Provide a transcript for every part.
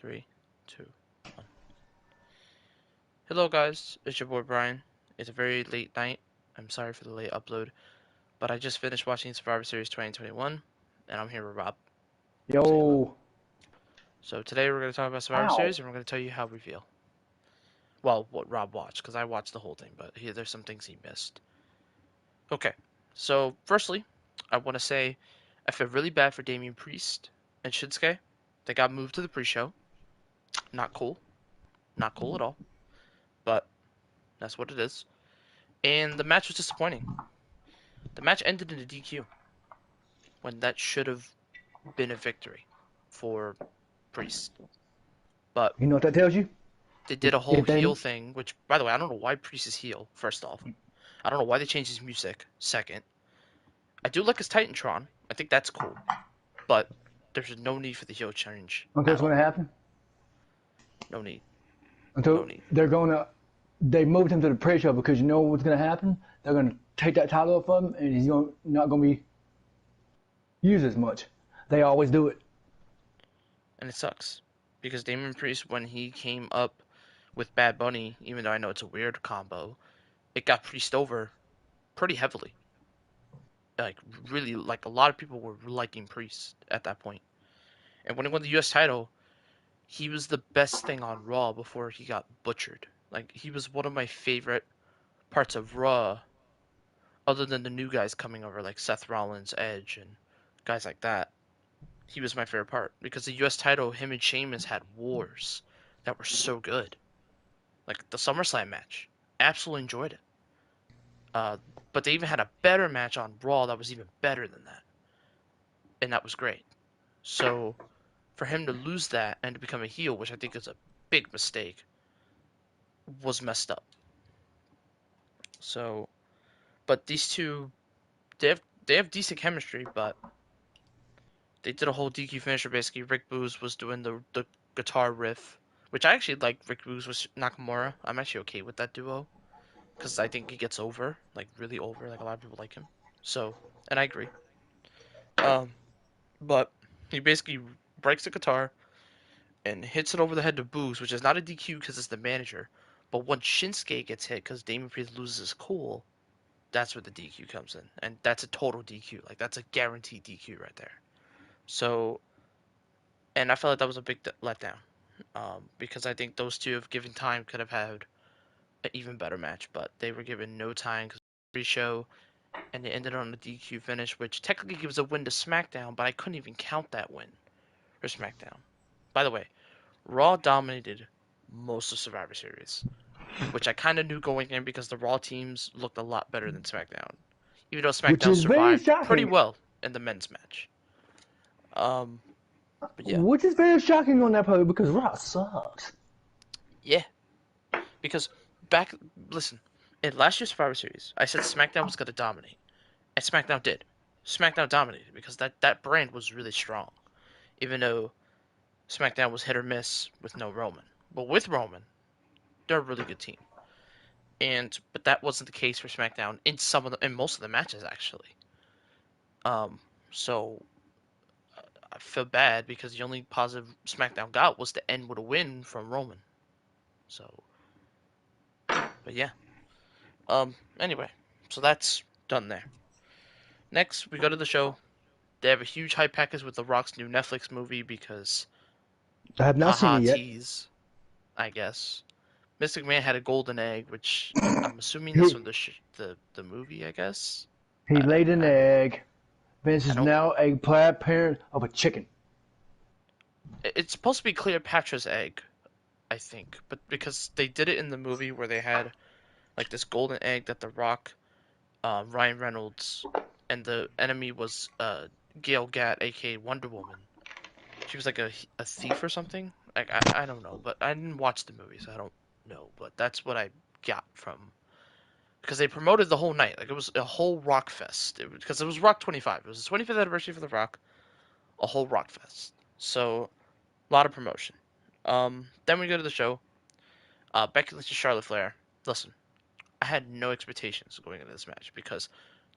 Three, two, one. Hello, guys. It's your boy Brian. It's a very late night. I'm sorry for the late upload, but I just finished watching Survivor Series 2021, and I'm here with Rob. Say hello. Yo. So today we're going to talk about Survivor Ow. Series, and we're going to tell you how we feel. Well, what Rob watched, because I watched the whole thing, but there's some things he missed. Okay, so firstly, I want to say I feel really bad for Damian Priest and Shinsuke. They got moved to the pre-show. Not cool. Not cool at all. But that's what it is. And the match was disappointing. The match ended in a DQ when that should have been a victory for Priest. But You know what that tells you? they did a whole If they heel thing, which, by the way, I don't know why Priest is heel, first off. I don't know why they changed his music, second. I do like his Titantron. I think that's cool. But there's no need for the heel change until at what's gonna all. happen? No need. No Until need. they moved him to the pre-show because you know what's gonna happen? They're gonna take that title off of him and he's not gonna be used as much. They always do it. And it sucks. Because Damian Priest, when he came up with Bad Bunny, even though I know it's a weird combo, it got Priest over pretty heavily. Like, really, like, a lot of people were liking Priest at that point. And when he won the US title, he was the best thing on Raw before he got butchered. Like, he was one of my favorite parts of Raw, other than the new guys coming over, like Seth Rollins, Edge, and guys like that. He was my favorite part because the US title, him and Sheamus had wars that were so good. Like the SummerSlam match, absolutely enjoyed it. Uh, but they even had a better match on Raw that was even better than that, and that was great. So for him to lose that and to become a heel, which I think is a big mistake, was messed up. So, but these two, they have decent chemistry, but they did a whole DQ finisher. Basically, Rick Boogs was doing the guitar riff, which I actually like. Rick Boogs was Nakamura. I'm actually okay with that duo because I think he gets over, like really over. Like a lot of people like him. So, and I agree. Um, but he basically breaks the guitar and hits it over the head to Boogs, which is not a DQ because it's the manager. But once Shinsuke gets hit because Damian Priest loses his cool, that's where the DQ comes in, and that's a total DQ. Like that's a guaranteed DQ right there. So, and I felt like that was a big letdown because I think those two, if given time, could have had an even better match, but they were given no time because pre-show, and they ended on a DQ finish, which technically gives a win to SmackDown, but I couldn't even count that win for SmackDown. By the way, Raw dominated most of Survivor Series, which I kind of knew going in because the Raw teams looked a lot better than SmackDown, even though Which SmackDown is very survived pretty shocking. well in the men's match. Um, but yeah, Which is very shocking on that part because Raw sucks. yeah, because back, listen, in last year's Survivor Series, I said SmackDown was gonna dominate, and SmackDown did. SmackDown dominated because that brand was really strong, even though SmackDown was hit or miss with no Roman. But with Roman, they're a really good team. But that wasn't the case for SmackDown in most of the matches actually. Um, so I feel bad because the only positive SmackDown got was to end with a win from Roman. So, but yeah. Anyway, so that's done there. Next, we go to the show. They have a huge hype package with The Rock's new Netflix movie because, I have not seen haha, it yet. tease, I guess. Mystic Man had a golden egg, which I'm assuming that's He from the movie, I guess. he laid an I don't egg. Vince I is don't. now a proud parent of a chicken. It's supposed to be Cleopatra's egg, I think, but because they did it in the movie where they had like this golden egg that The Rock, Ryan Reynolds, and the enemy was Gail Gat, aka Wonder Woman. She was like a thief or something. Like I don't know, but I didn't watch the movie, so I don't know. But that's what I got from because they promoted the whole night. Like it was a whole rock fest. Because it was Rock 25. It was the 25th anniversary for The Rock. A whole rock fest. So a lot of promotion. Then we go to the show. Becky Lynch and Charlotte Flair. Listen, I had no expectations going into this match because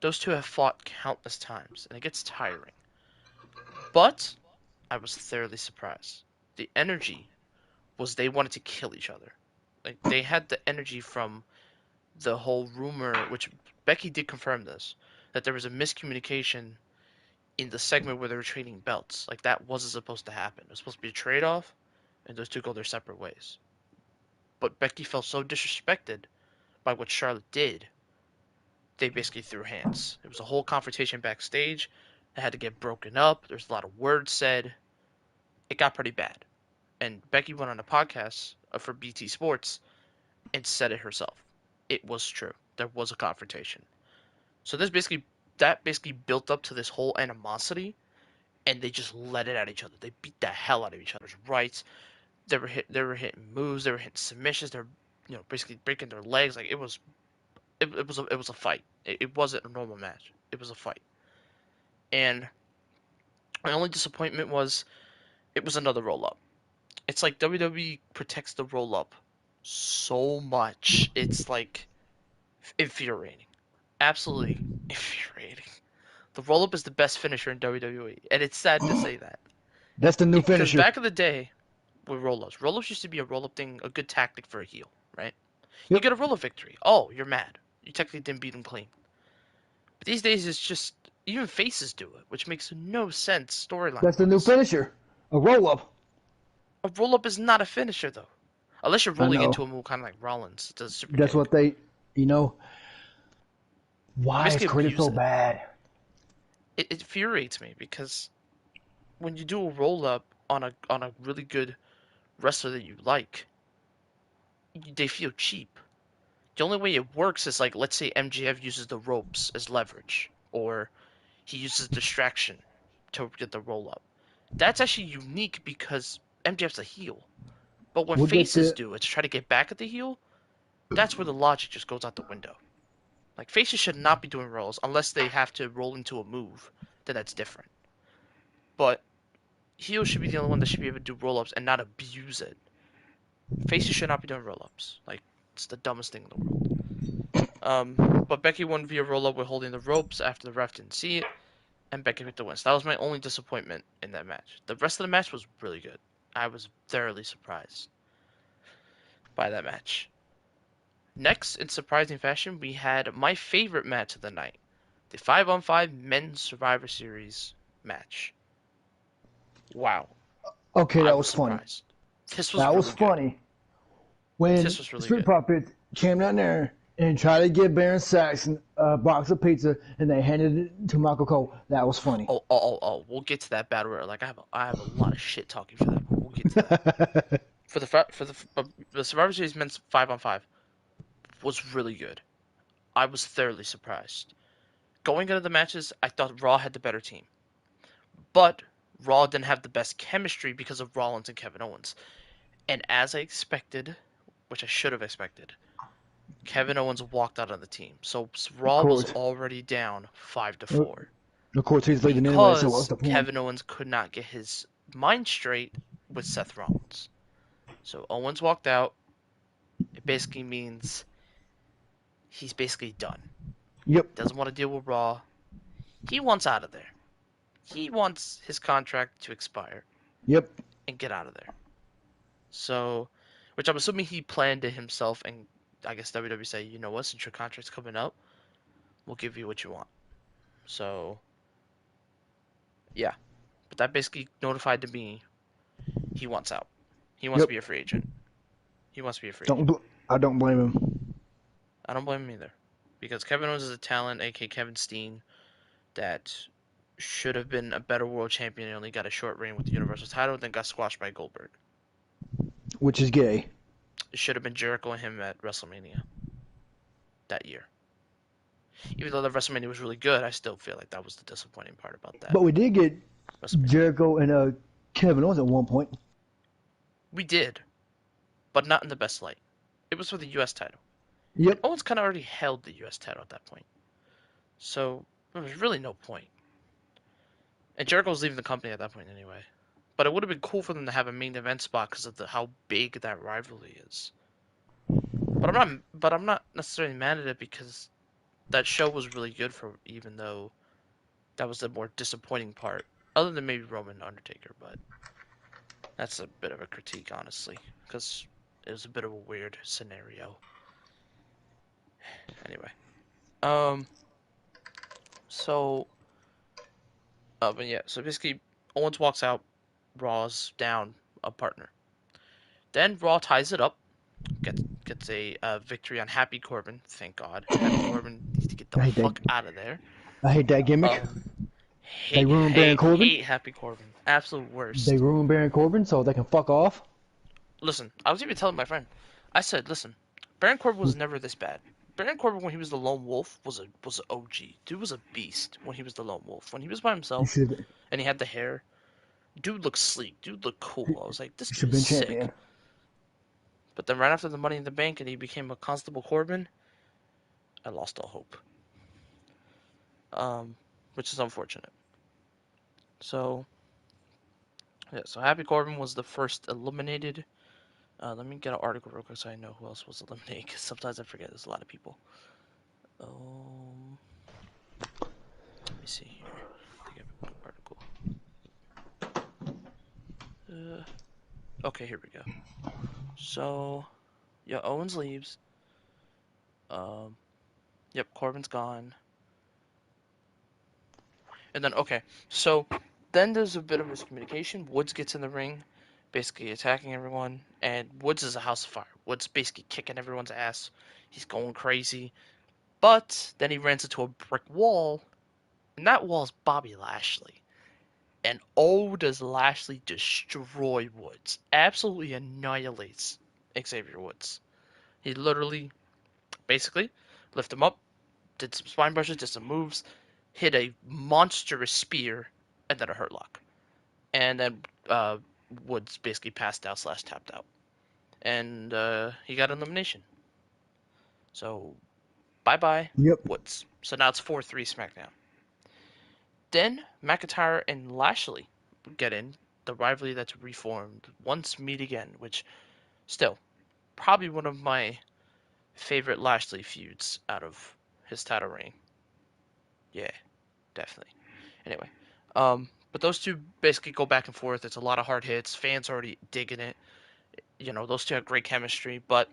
those two have fought countless times and it gets tiring. But I was thoroughly surprised. The energy was they wanted to kill each other. Like they had the energy from the whole rumor, which Becky did confirm this, that there was a miscommunication in the segment where they were trading belts. Like that wasn't supposed to happen. It was supposed to be a trade off, and those two go their separate ways. But Becky felt so disrespected by what Charlotte did, they basically threw hands. It was a whole confrontation backstage. It had to get broken up. There's a lot of words said. It got pretty bad. And Becky went on a podcast for BT Sports and said it herself. It was true. There was a confrontation. So that basically built up to this whole animosity, and they just let it at each other. They beat the hell out of each other's rights. They were hitting moves. They were hitting submissions. They were basically breaking their legs. Like it was a fight. It wasn't a normal match. It was a fight. And my only disappointment was it was another roll up. It's like WWE protects the roll up so much. It's like infuriating. Absolutely infuriating. The roll up is the best finisher in WWE, and it's sad to say that. That's the new Because finisher. back in the day with roll ups used to be a roll up thing, a good tactic for a heel, right? You Yep. get a roll up victory. Oh, you're mad. You technically didn't beat him clean. But these days it's just even faces do it, which makes no sense storyline That's the new wise. finisher. A roll up. A roll up is not a finisher though, unless you're I rolling into know. a move kind of like Rollins does a super That's what kick. they, you know. You Why is basically Curtis abuse so it. bad? It infuriates me because when you do a roll up on a really good wrestler that you like, they feel cheap. The only way it works is like let's say MJF uses the ropes as leverage, or he uses distraction to get the roll up. That's actually unique because MJF's a heel. But when We'll get faces to. do it to try to get back at the heel, that's where the logic just goes out the window. Like faces should not be doing rolls unless they have to roll into a move. Then that's different. But heels should be the only one that should be able to do roll ups and not abuse it. Faces should not be doing roll ups. Like it's the dumbest thing in the world. But Becky won via roll up with holding the ropes after the ref didn't see it, and Becky picked the win. So that was my only disappointment in that match. The rest of the match was really good. I was thoroughly surprised by that match. Next, in surprising fashion, we had my favorite match of the night, the 5-on-5 Men's Survivor Series match. Wow, Okay, I that was was funny. surprised. This was That was really good. funny. When This was really Street good. Profits came down there and tried to give Baron Saxon a box of pizza and they handed it to Michael Cole, that was funny. Oh, we'll get to that battle royal. Like I have a lot of shit talking for that, but we'll get to that. For the Survivor Series Men's 5-on-5 was really good. I was thoroughly surprised. Going into the matches, I thought Raw had the better team. But Raw didn't have the best chemistry because of Rollins and Kevin Owens. And as I expected, which I should have expected, Kevin Owens walked out of the team. So Of Raw was course. already down 5-4 Of course, he's leaving anyway, so what's because the point? Kevin Owens could not get his mind straight with Seth Rollins. So Owens walked out. It basically means he's basically done. Yep. Doesn't want to deal with Raw. He wants out of there. He wants his contract to expire Yep. and get out of there. So, which I'm assuming he planned it himself, and I guess WWE say, you know what, since your contract's coming up, we'll give you what you want. So, yeah. But that basically notified to me he wants out. He wants to Yep. be a free agent. He wants to be a free Don't agent. bl- I don't blame him. I don't blame him either. Because Kevin Owens is a talent, aka Kevin Steen, that should have been a better world champion and only got a short reign with the Universal title, then got squashed by Goldberg. Which is gay. It should have been Jericho and him at WrestleMania that year. Even though the WrestleMania was really good, I still feel like that was the disappointing part about that But we did get WrestleMania. Jericho and Kevin Owens at one point. We did, but not in the best light. It was for the U.S. title. And Yep. Owens kind of already held the U.S. title at that point. So there was really no point. And Jericho was leaving the company at that point anyway. But it would have been cool for them to have a main event spot because of how big that rivalry is. But I'm not necessarily mad at it because that show was really good for even though that was the more disappointing part. Other than maybe Roman and Undertaker, but That's a bit of a critique, honestly, because it was a bit of a weird scenario. Anyway, um, so, but yeah, so basically, Owens walks out, Raw's down a partner. Then Raw ties it up, gets a victory on Happy Corbin. Thank God, Happy Corbin needs to get the I hate that. fuck out of there. I hate that gimmick. Um, They hate ruined Baron hate Corbin. hate Happy Corbin, absolute They worst. ruined Baron Corbin, so they can fuck off. Listen, I was even telling my friend, I said, listen, Baron Corbin was never this bad. Baron Corbin, when he was the lone wolf, was an OG. Dude was a beast when he was the lone wolf. When he was by He himself should and he had the hair, dude looked sleek. Dude looked cool. I was like, this dude have is been sick. champion. But then right after the Money in the Bank and he became a Constable Corbin, I lost all hope. Um, which is unfortunate. So yeah, so Happy Corbin was the first eliminated. Let me get an article real quick so I know who else was eliminated. Because sometimes I forget there's a lot of people. Um, Let me see here. I think I have a good article. Okay, here we go. So, yeah, Owens leaves. Um, yep, Corbin's gone. And then, okay, so then there's a bit of miscommunication. Woods gets in the ring, basically attacking everyone, and Woods is a house of fire. Woods basically kicking everyone's ass. He's going crazy. But then he runs into a brick wall, and that wall is Bobby Lashley. And oh, does Lashley destroy Woods. Absolutely annihilates Xavier Woods. He literally, basically, lift him up, did some spine brushes, did some moves, hit a monstrous spear, and then a hurt lock. And then Woods basically passed out slash tapped out. And he got elimination. So, bye-bye, Yep. Woods. So now it's 4-3 SmackDown. Then McIntyre and Lashley get in. The rivalry that's reformed once meet again, which still probably one of my favorite Lashley feuds out of his title reign. Yeah, definitely. Anyway, but those two basically go back and forth. It's a lot of hard hits. Fans already digging it. You know, those two have great chemistry, but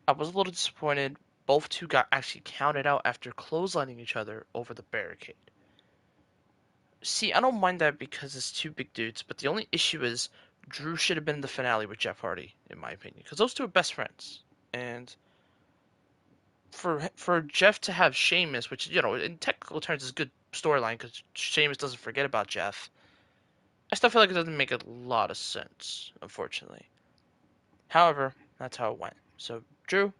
I was a little disappointed. Both two got actually counted out after clotheslining each other over the barricade. See, I don't mind that because it's two big dudes, but the only issue is Drew should have been in the finale with Jeff Hardy, in my opinion, because those two are best friends. And for Jeff to have Sheamus, which in technical terms is a good storyline because Sheamus doesn't forget about Jeff. I still feel like it doesn't make a lot of sense, unfortunately. However, that's how it went. So Drew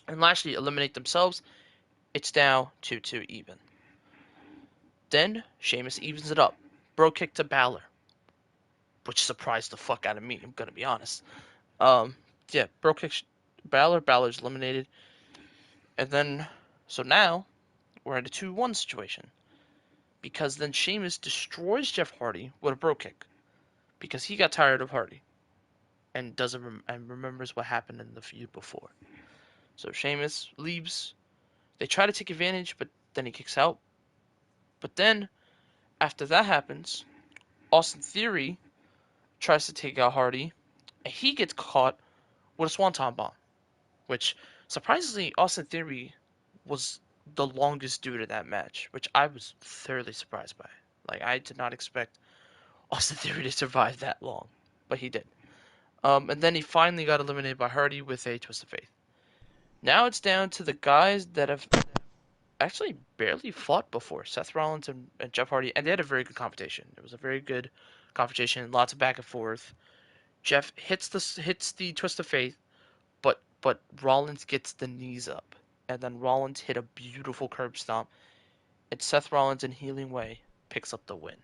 and Lashley eliminate themselves. It's now 2-2 even. Then Sheamus evens it up. Bro kick to Balor, which surprised the fuck out of me. I'm gonna be honest. Um, yeah, bro kick Balor. Balor's eliminated, and then so now we're in a 2-1 situation because then Sheamus destroys Jeff Hardy with a bro kick because he got tired of Hardy and doesn't and remembers what happened in the feud before. So Sheamus leaves. They try to take advantage, but then he kicks out. But then after that happens, Austin Theory tries to take out Hardy, and he gets caught with a Swanton Bomb, which surprisingly Austin Theory was the longest dude in that match, which I was thoroughly surprised by. Like I did not expect Austin Theory to survive that long, but he did. And then he finally got eliminated by Hardy with a twist of fate. Now it's down to the guys that have actually barely fought before, Seth Rollins and Jeff Hardy, and they had a very good competition. It was a very good competition, lots of back and forth. Jeff hits the twist of fate, but Rollins gets the knees up, and then Rollins hit a beautiful curb stomp, and Seth Rollins in healing way picks up the win.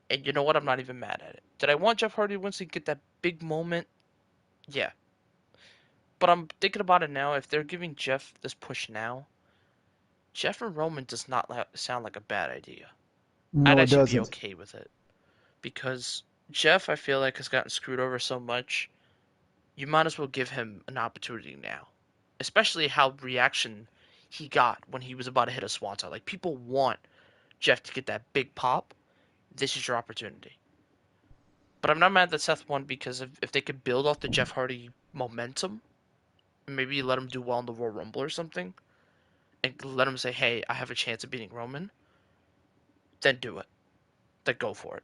And you know what? I'm not even mad at it. Did I want Jeff Hardy once to get that big moment? Yeah. But I'm thinking about it now. If they're giving Jeff this push now, Jeff and Roman does not sound like a bad idea. I'd No, it actually be doesn't. okay with it. Because Jeff, I feel like, has gotten screwed over so much. You might as well give him an opportunity now. Especially how reaction he got when he was about to hit a swanton. Like, people want Jeff to get that big pop. This is your opportunity. But I'm not mad that Seth won because if they could build off the Jeff Hardy momentum, maybe let him do well in the Royal Rumble or something, and let him say, "Hey, I have a chance of beating Roman," then do it. Then go for it.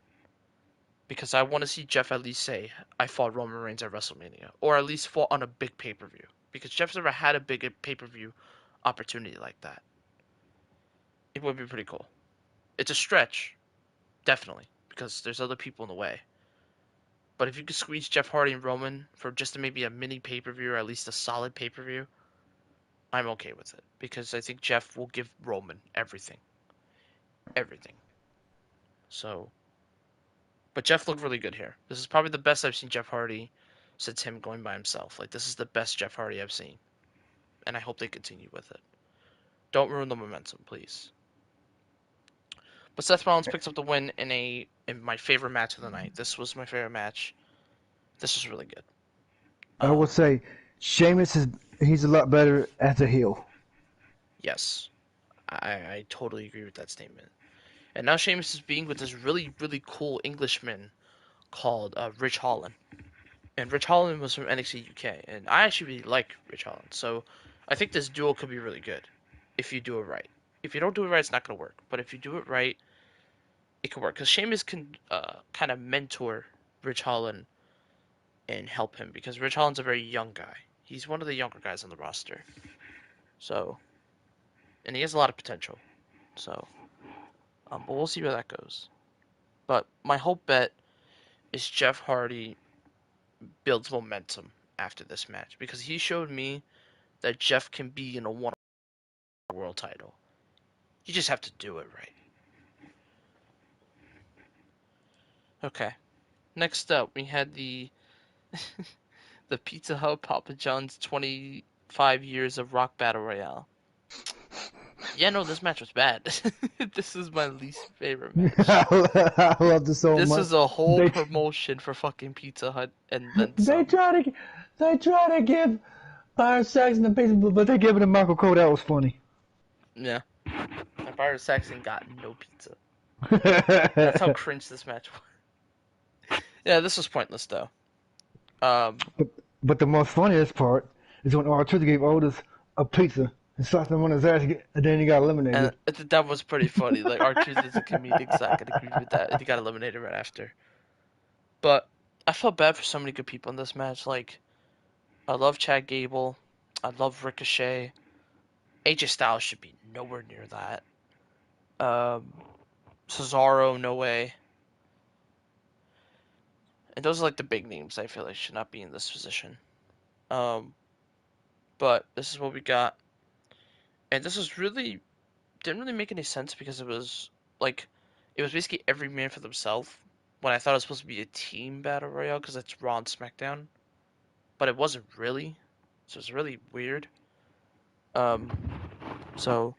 Because I want to see Jeff at least say, "I fought Roman Reigns at WrestleMania," or at least fought on a big pay per view. Because Jeff's never had a big pay per view opportunity like that. It would be pretty cool. It's a stretch, definitely, because there's other people in the way. But if you could squeeze Jeff Hardy and Roman for just maybe a mini pay per view or at least a solid pay per view, I'm okay with it because I think Jeff will give Roman everything, everything. So, but Jeff looked really good here. This is probably the best I've seen Jeff Hardy since him going by himself. Like this is the best Jeff Hardy I've seen, and I hope they continue with it. Don't ruin the momentum, please. But Seth Rollins picks up the win in my favorite match of the night. This was my favorite match. This was really good. I would Um, say Sheamus is he's a lot better as a heel. yes, I totally agree with that statement. And now Sheamus is being with this really, really cool Englishman called Rich Holland. And Rich Holland was from NXT UK. And I actually really like Rich Holland. So I think this duo could be really good if you do it right. If you don't do it right, it's not going to work. But if you do it right, it can work. Because Sheamus can kind of mentor Rich Holland and help him. Because Rich Holland's a very young guy. He's one of the younger guys on the roster. So, and he has a lot of potential. So, but we'll see where that goes. But my hope bet is Jeff Hardy builds momentum after this match because he showed me that Jeff can be in a one world title. You just have to do it right. Okay. Next up, we had the Pizza Hut Papa John's 25 years of Rock Battle Royale. Yeah, no, this match was bad. This is my least favorite match. I love this so This much. is a whole They promotion for fucking Pizza Hut and then they some. try to they try to give Byron Saxon the pizza, but they give it to Michael Cole. That was funny. Yeah. And Byron Saxon got no pizza. That's how cringe this match was. Yeah, this was pointless though. Um, but the most funniest part is when R-Truth gave Otis a pizza and slapped him on his ass, and then he got and eliminated. that was pretty funny. Like R-Truth is a comedic, so I could agree with that. He got eliminated right after. But I felt bad for so many good people in this match. Like I love Chad Gable, I love Ricochet. AJ Styles should be nowhere near that. Um, Cesaro, no way. And those are like the big names I feel like should not be in this position. Um, but this is what we got, and this was really didn't really make any sense because it was like it was basically every man for themselves. When I thought it was supposed to be a team battle royale because it's Raw and SmackDown, but it wasn't really. So it's really weird. Um, so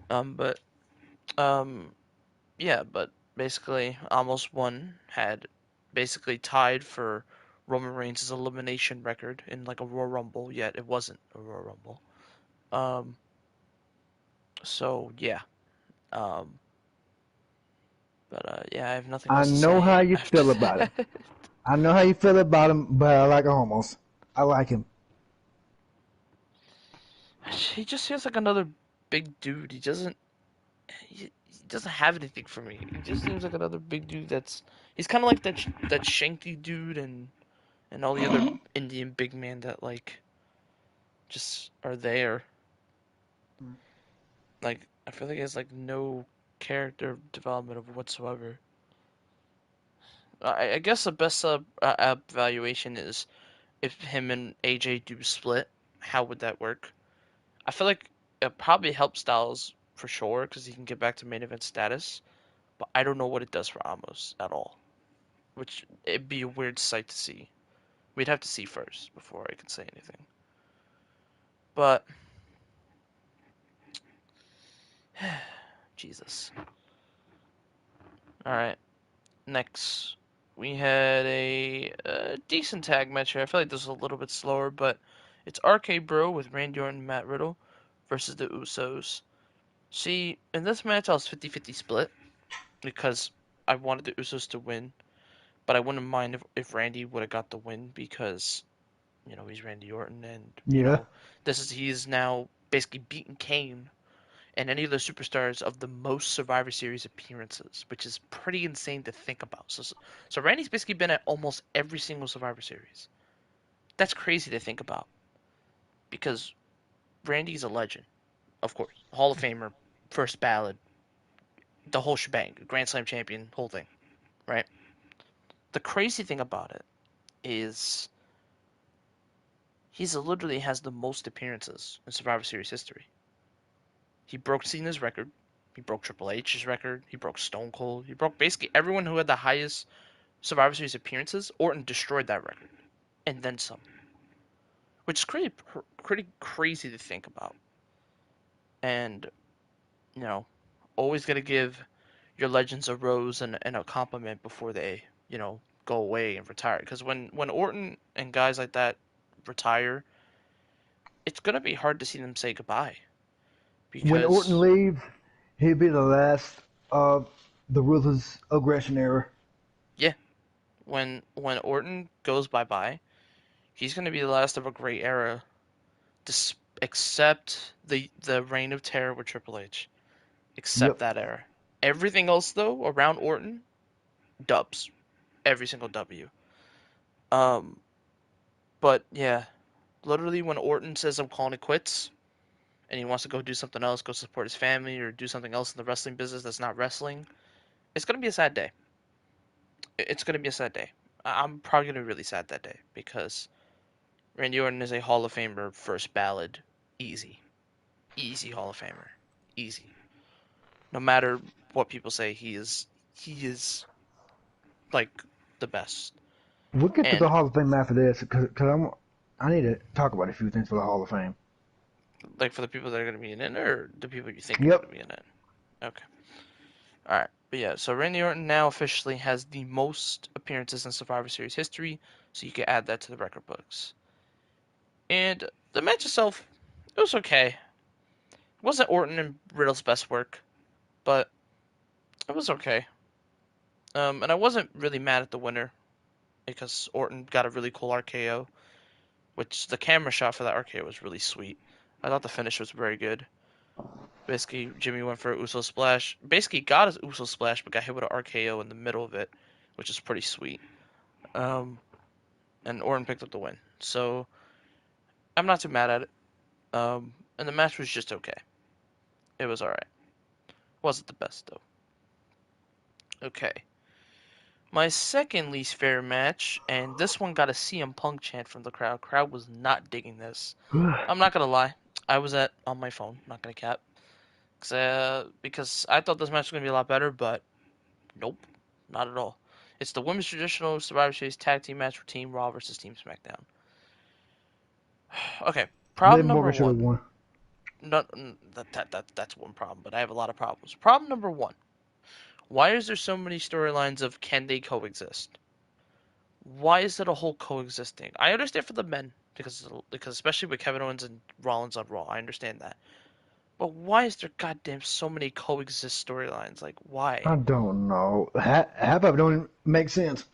but um, yeah, but basically, almost won had basically tied for Roman Reigns' elimination record in like a Royal Rumble. Yet it wasn't a Royal Rumble. Um, so yeah. Um, but yeah, I have nothing I else to know say how you after feel about him. that. I know how you feel about him, but I like Homos. I like him. He just feels like another big dude. He doesn't have anything for me. He just seems like another big dude that's he's kind of like that Shanky dude and all the other Indian big men that like just are there. Like I feel like he has like no character development of whatsoever. I guess the best evaluation is if him and AJ do split. How would that work? I feel like it probably helps Styles for sure because he can get back to main event status. But I don't know what it does for Amos at all. Which it'd be a weird sight to see. We'd have to see first before I can say anything. But Jesus. All right. Next, we had a decent tag match here. I feel like this was a little bit slower, but it's RK Bro with Randy Orton and Matt Riddle versus the Usos. See, in this match, I was 50-50 split because I wanted the Usos to win. but I wouldn't mind if Randy would have got the win because he's Randy Orton, and Yeah. he's now basically beaten Kane and any of the superstars of the most Survivor Series appearances, which is pretty insane to think about. So Randy's basically been at almost every single Survivor Series. That's crazy to think about because Randy's a legend, of course, Hall of Famer, first ballot, the whole shebang, Grand Slam champion, whole thing, right? The crazy thing about it is he's literally has the most appearances in Survivor Series history. He broke Cena's record. He broke Triple H's record. He broke Stone Cold. He broke basically everyone who had the highest Survivor Series appearances. Orton destroyed that record, and then some, which is pretty crazy to think about. And you know, always got to give your legends a rose and a compliment before they go away and retire. Because when Orton and guys like that retire, it's gonna be hard to see them say goodbye. When Orton Because leaves, he'll be the last of the ruthless aggression era. yeah, when Orton goes bye bye, he's gonna be the last of a great era, except the reign of terror with Triple H. Except Yep. that era. Everything else though around Orton, dubs. Every single W. Um, but yeah, literally when Orton says I'm calling it quits and he wants to go do something else, go support his family or do something else in the wrestling business that's not wrestling, it's gonna be a sad day. It's gonna be a sad day. I'm probably gonna be really sad that day because Randy Orton is a Hall of Famer, first ballot, easy, easy Hall of Famer, easy. No matter what people say, he is like the best. We'll get to the And Hall of Fame after this because I need to talk about a few things for the Hall of Fame. like for the people that are gonna be in it, or the people you think are Yep. gonna be in it. Okay. All right, but yeah, so Randy Orton now officially has the most appearances in Survivor Series history, so you can add that to the record books. And the match itself, it was okay. It wasn't Orton and Riddle's best work, but it was okay. And I wasn't really mad at the winner because Orton got a really cool RKO, which the camera shot for that RKO was really sweet. I thought the finish was very good. Basically, Jimmy went for a Uso splash. Basically, got his Uso splash, but got hit with an RKO in the middle of it, which is pretty sweet. Um, and Orton picked up the win. So I'm not too mad at it. And the match was just okay. It was alright. Wasn't the best though. Okay. My second least favorite match, and this one got a CM Punk chant from the crowd. Crowd was not digging this. I'm not gonna lie. I was on my phone. Not gonna cap. Because I thought this match was gonna be a lot better, but nope, not at all. It's the women's traditional Survivor Series tag team match for Team Raw versus Team SmackDown. Okay, Liv problem number Morgan should have one. won. Not that's one problem, but I have a lot of problems. Problem number one: why is there so many storylines of can they coexist? Why is it a whole coexisting? I understand for the men because especially with Kevin Owens and Rollins on Raw, I understand that. But why is there goddamn so many coexist storylines? Like why? I don't know. Half of it don't make sense.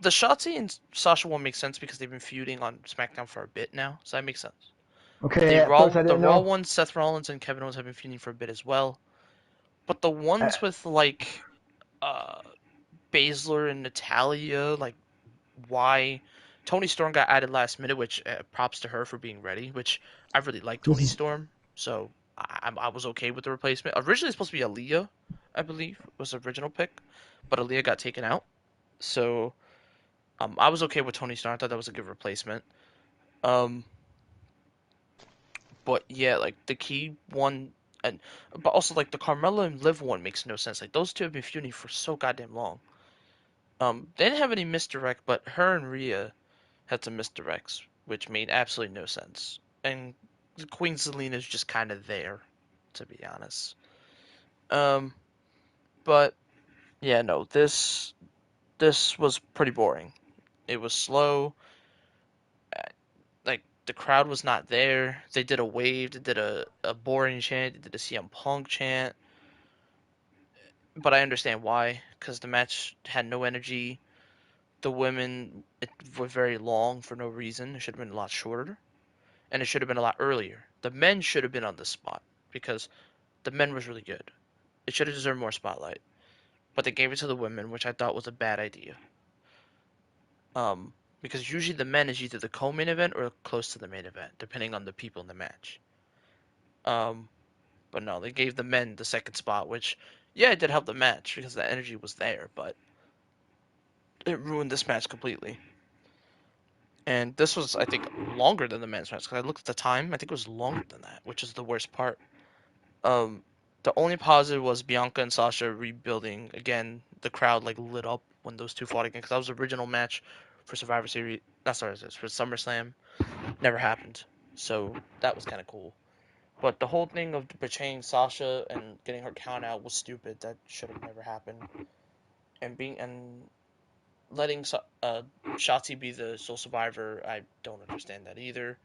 The Shotzi and Sasha one makes sense because they've been feuding on SmackDown for a bit now, so that makes sense. Okay, at first I The didn't Raw know. ones, Seth Rollins and Kevin Owens have been feuding for a bit as well. But the Uh, ones with like uh Baszler and Natalia, like why Tony Storm got added last minute, which props to her for being ready. Which I really like this Tony is Storm, so I was okay with the replacement. Originally supposed to be Aaliyah, I believe was the original pick, but Aaliyah got taken out, so I was okay with Tony Storm. I thought that was a good replacement. Um, but yeah, like the key one, and but also like the Carmella and Liv one makes no sense. Like those two have been feuding for so goddamn long. They didn't have any misdirect, but her and Rhea had some misdirects, which made absolutely no sense. And Queen Zelina's just kind of there, to be honest. Um, but yeah, no, this was pretty boring. It was slow. Like the crowd was not there. They did a wave, they did a boring chant, they did a CM Punk chant. But I understand why, because the match had no energy. The women were very long for no reason. It should have been a lot shorter, and it should have been a lot earlier. The men should have been on this spot because the men was really good. It should have deserved more spotlight, but they gave it to the women, which I thought was a bad idea. Because usually the men is either the co-main event or close to the main event, depending on the people in the match. Um, but no, they gave the men the second spot, which yeah, it did help the match because the energy was there, but it ruined this match completely. And this was, I think, longer than the men's match because I looked at the time. I think it was longer than that, which is the worst part. Um, the only positive was Bianca and Sasha rebuilding again. The crowd like lit up when those two fought again because that was the original match for Survivor Series. Not sorry, for SummerSlam. Never happened, so that was kind of cool. But the whole thing of betraying Sasha and getting her count out was stupid. That should have never happened. And letting Shotzi be the sole survivor, I don't understand that either.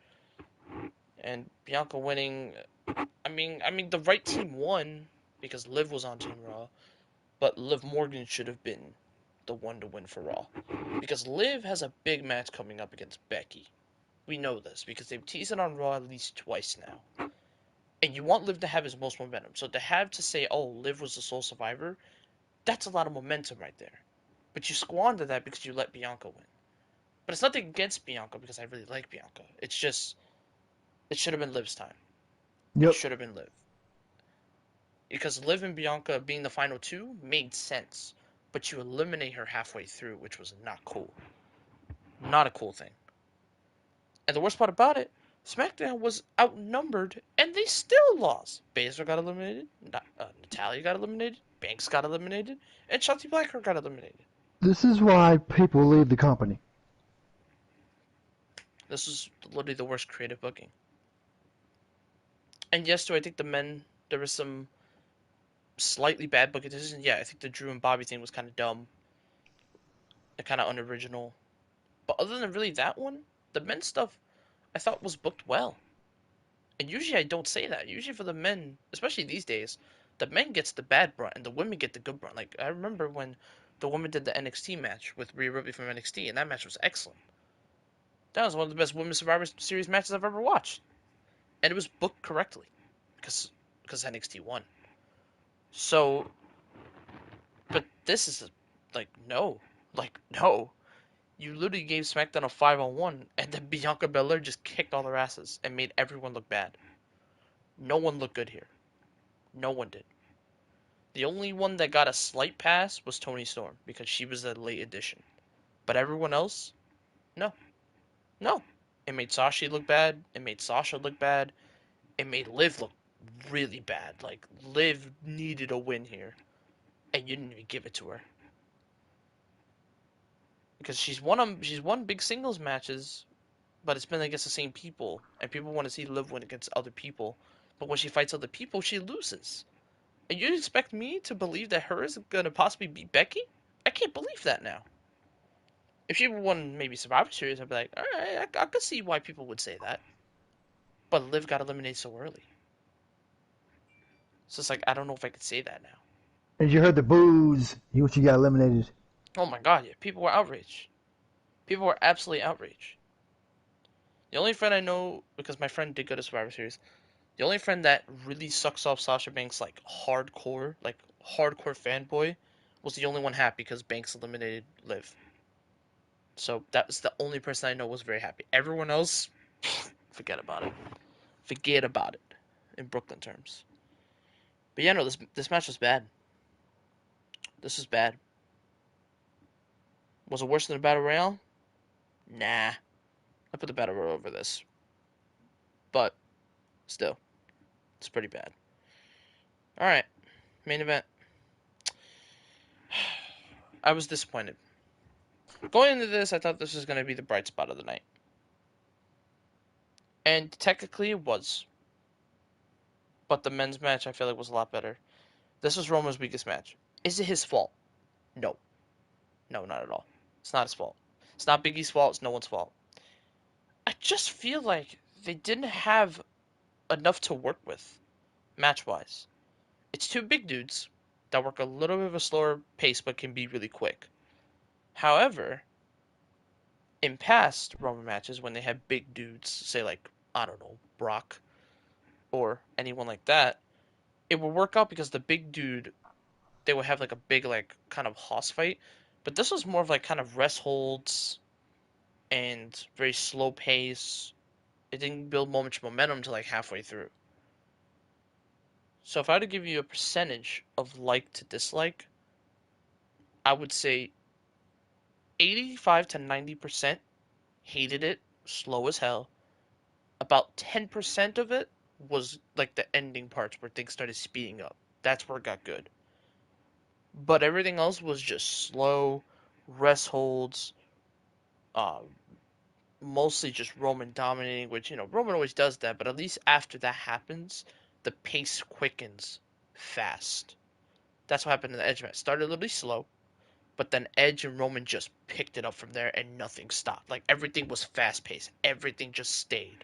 And Bianca winning, I mean, the right team won because Liv was on Team Raw, but Liv Morgan should have been the one to win for Raw because Liv has a big match coming up against Becky. We know this because they've teased it on Raw at least twice now. And you want Liv to have his most momentum. So to have to say, oh, Liv was the sole survivor, that's a lot of momentum right there. But you squander that because you let Bianca win. But it's nothing against Bianca because I really like Bianca. It's just, it should have been Liv's time. It Yep. should have been Liv. Because Liv and Bianca being the final two made sense. But you eliminate her halfway through, which was not cool. Not a cool thing. And the worst part about it, SmackDown was outnumbered and they still lost. Baszler got eliminated, Natalia got eliminated, Banks got eliminated, and Shotzi Blackheart got eliminated. This is why people leave the company. This was literally the worst creative booking. And yes, do I think the men, there was some slightly bad booking decisions? Yeah, I think the Drew and Bobby thing was kind of dumb and kind of unoriginal. But other than really that one, the men's stuff I thought was booked well. And usually I don't say that. Usually for the men, especially these days, the men gets the bad brunt and the women get the good brunt. Like I remember when the women did the NXT match with Rhea Ripley from NXT, and that match was excellent. That was one of the best Women's Survivor Series matches I've ever watched, and it was booked correctly because NXT won. So, but this is like no, like no. You literally gave SmackDown a 5-on-1, and then Bianca Belair just kicked all their asses and made everyone look bad. No one looked good here. No one did. The only one that got a slight pass was Toni Storm because she was a late addition. But everyone else, no, no. It made Sasha look bad. It made Sasha look bad. It made Liv look really bad. Like Liv needed a win here, and you didn't even give it to her because she's won big singles matches, but it's been against the same people, and people want to see Liv win against other people. But when she fights other people, she loses. And you expect me to believe that her is gonna possibly beat Becky? I can't believe that now. If she won maybe Survivor Series, I'd be like, all right, I could see why people would say that. But Liv got eliminated so early. So it's like, I don't know if I could say that now. And you heard the boos. You wish you got eliminated. Oh my god, yeah, people were outraged. People were absolutely outraged. The only friend I know, because my friend did go to Survivor Series, the only friend that really sucks off Sasha Banks like hardcore fanboy, was the only one happy because Banks eliminated Liv. So that was the only person I know was very happy. Everyone else, forget about it. Forget about it in Brooklyn terms. But yeah, no, this match was bad. This was bad. Was it worse than the Battle Royale? Nah. I put the Battle Royale over this. But still, it's pretty bad. Alright, main event. I was disappointed. Going into this, I thought this was going to be the bright spot of the night. And technically it was. But the men's match I feel like was a lot better. This was Roman's weakest match. Is it his fault? No. No, not at all. It's not his fault. It's not Big E's fault. It's no one's fault. I just feel like they didn't have enough to work with match wise. It's two big dudes that work a little bit of a slower pace but can be really quick. However, in past Roman matches when they had big dudes, say like I don't know Brock or anyone like that, it would work out because the big dude they would have like a big like kind of hoss fight, but this was more of like kind of rest holds and very slow pace. It didn't build much momentum until like halfway through. So if I had to give you a percentage of like to dislike, I would say 85 to 90% hated it, slow as hell. About 10% of it was like the ending parts where things started speeding up. That's where it got good. But everything else was just slow, rest holds, uh, mostly just Roman dominating, which, Roman always does that, but at least after that happens, the pace quickens fast. That's what happened in the Edge match. Started a little bit slow, but then Edge and Roman just picked it up from there and nothing stopped. Like everything was fast paced. Everything just stayed.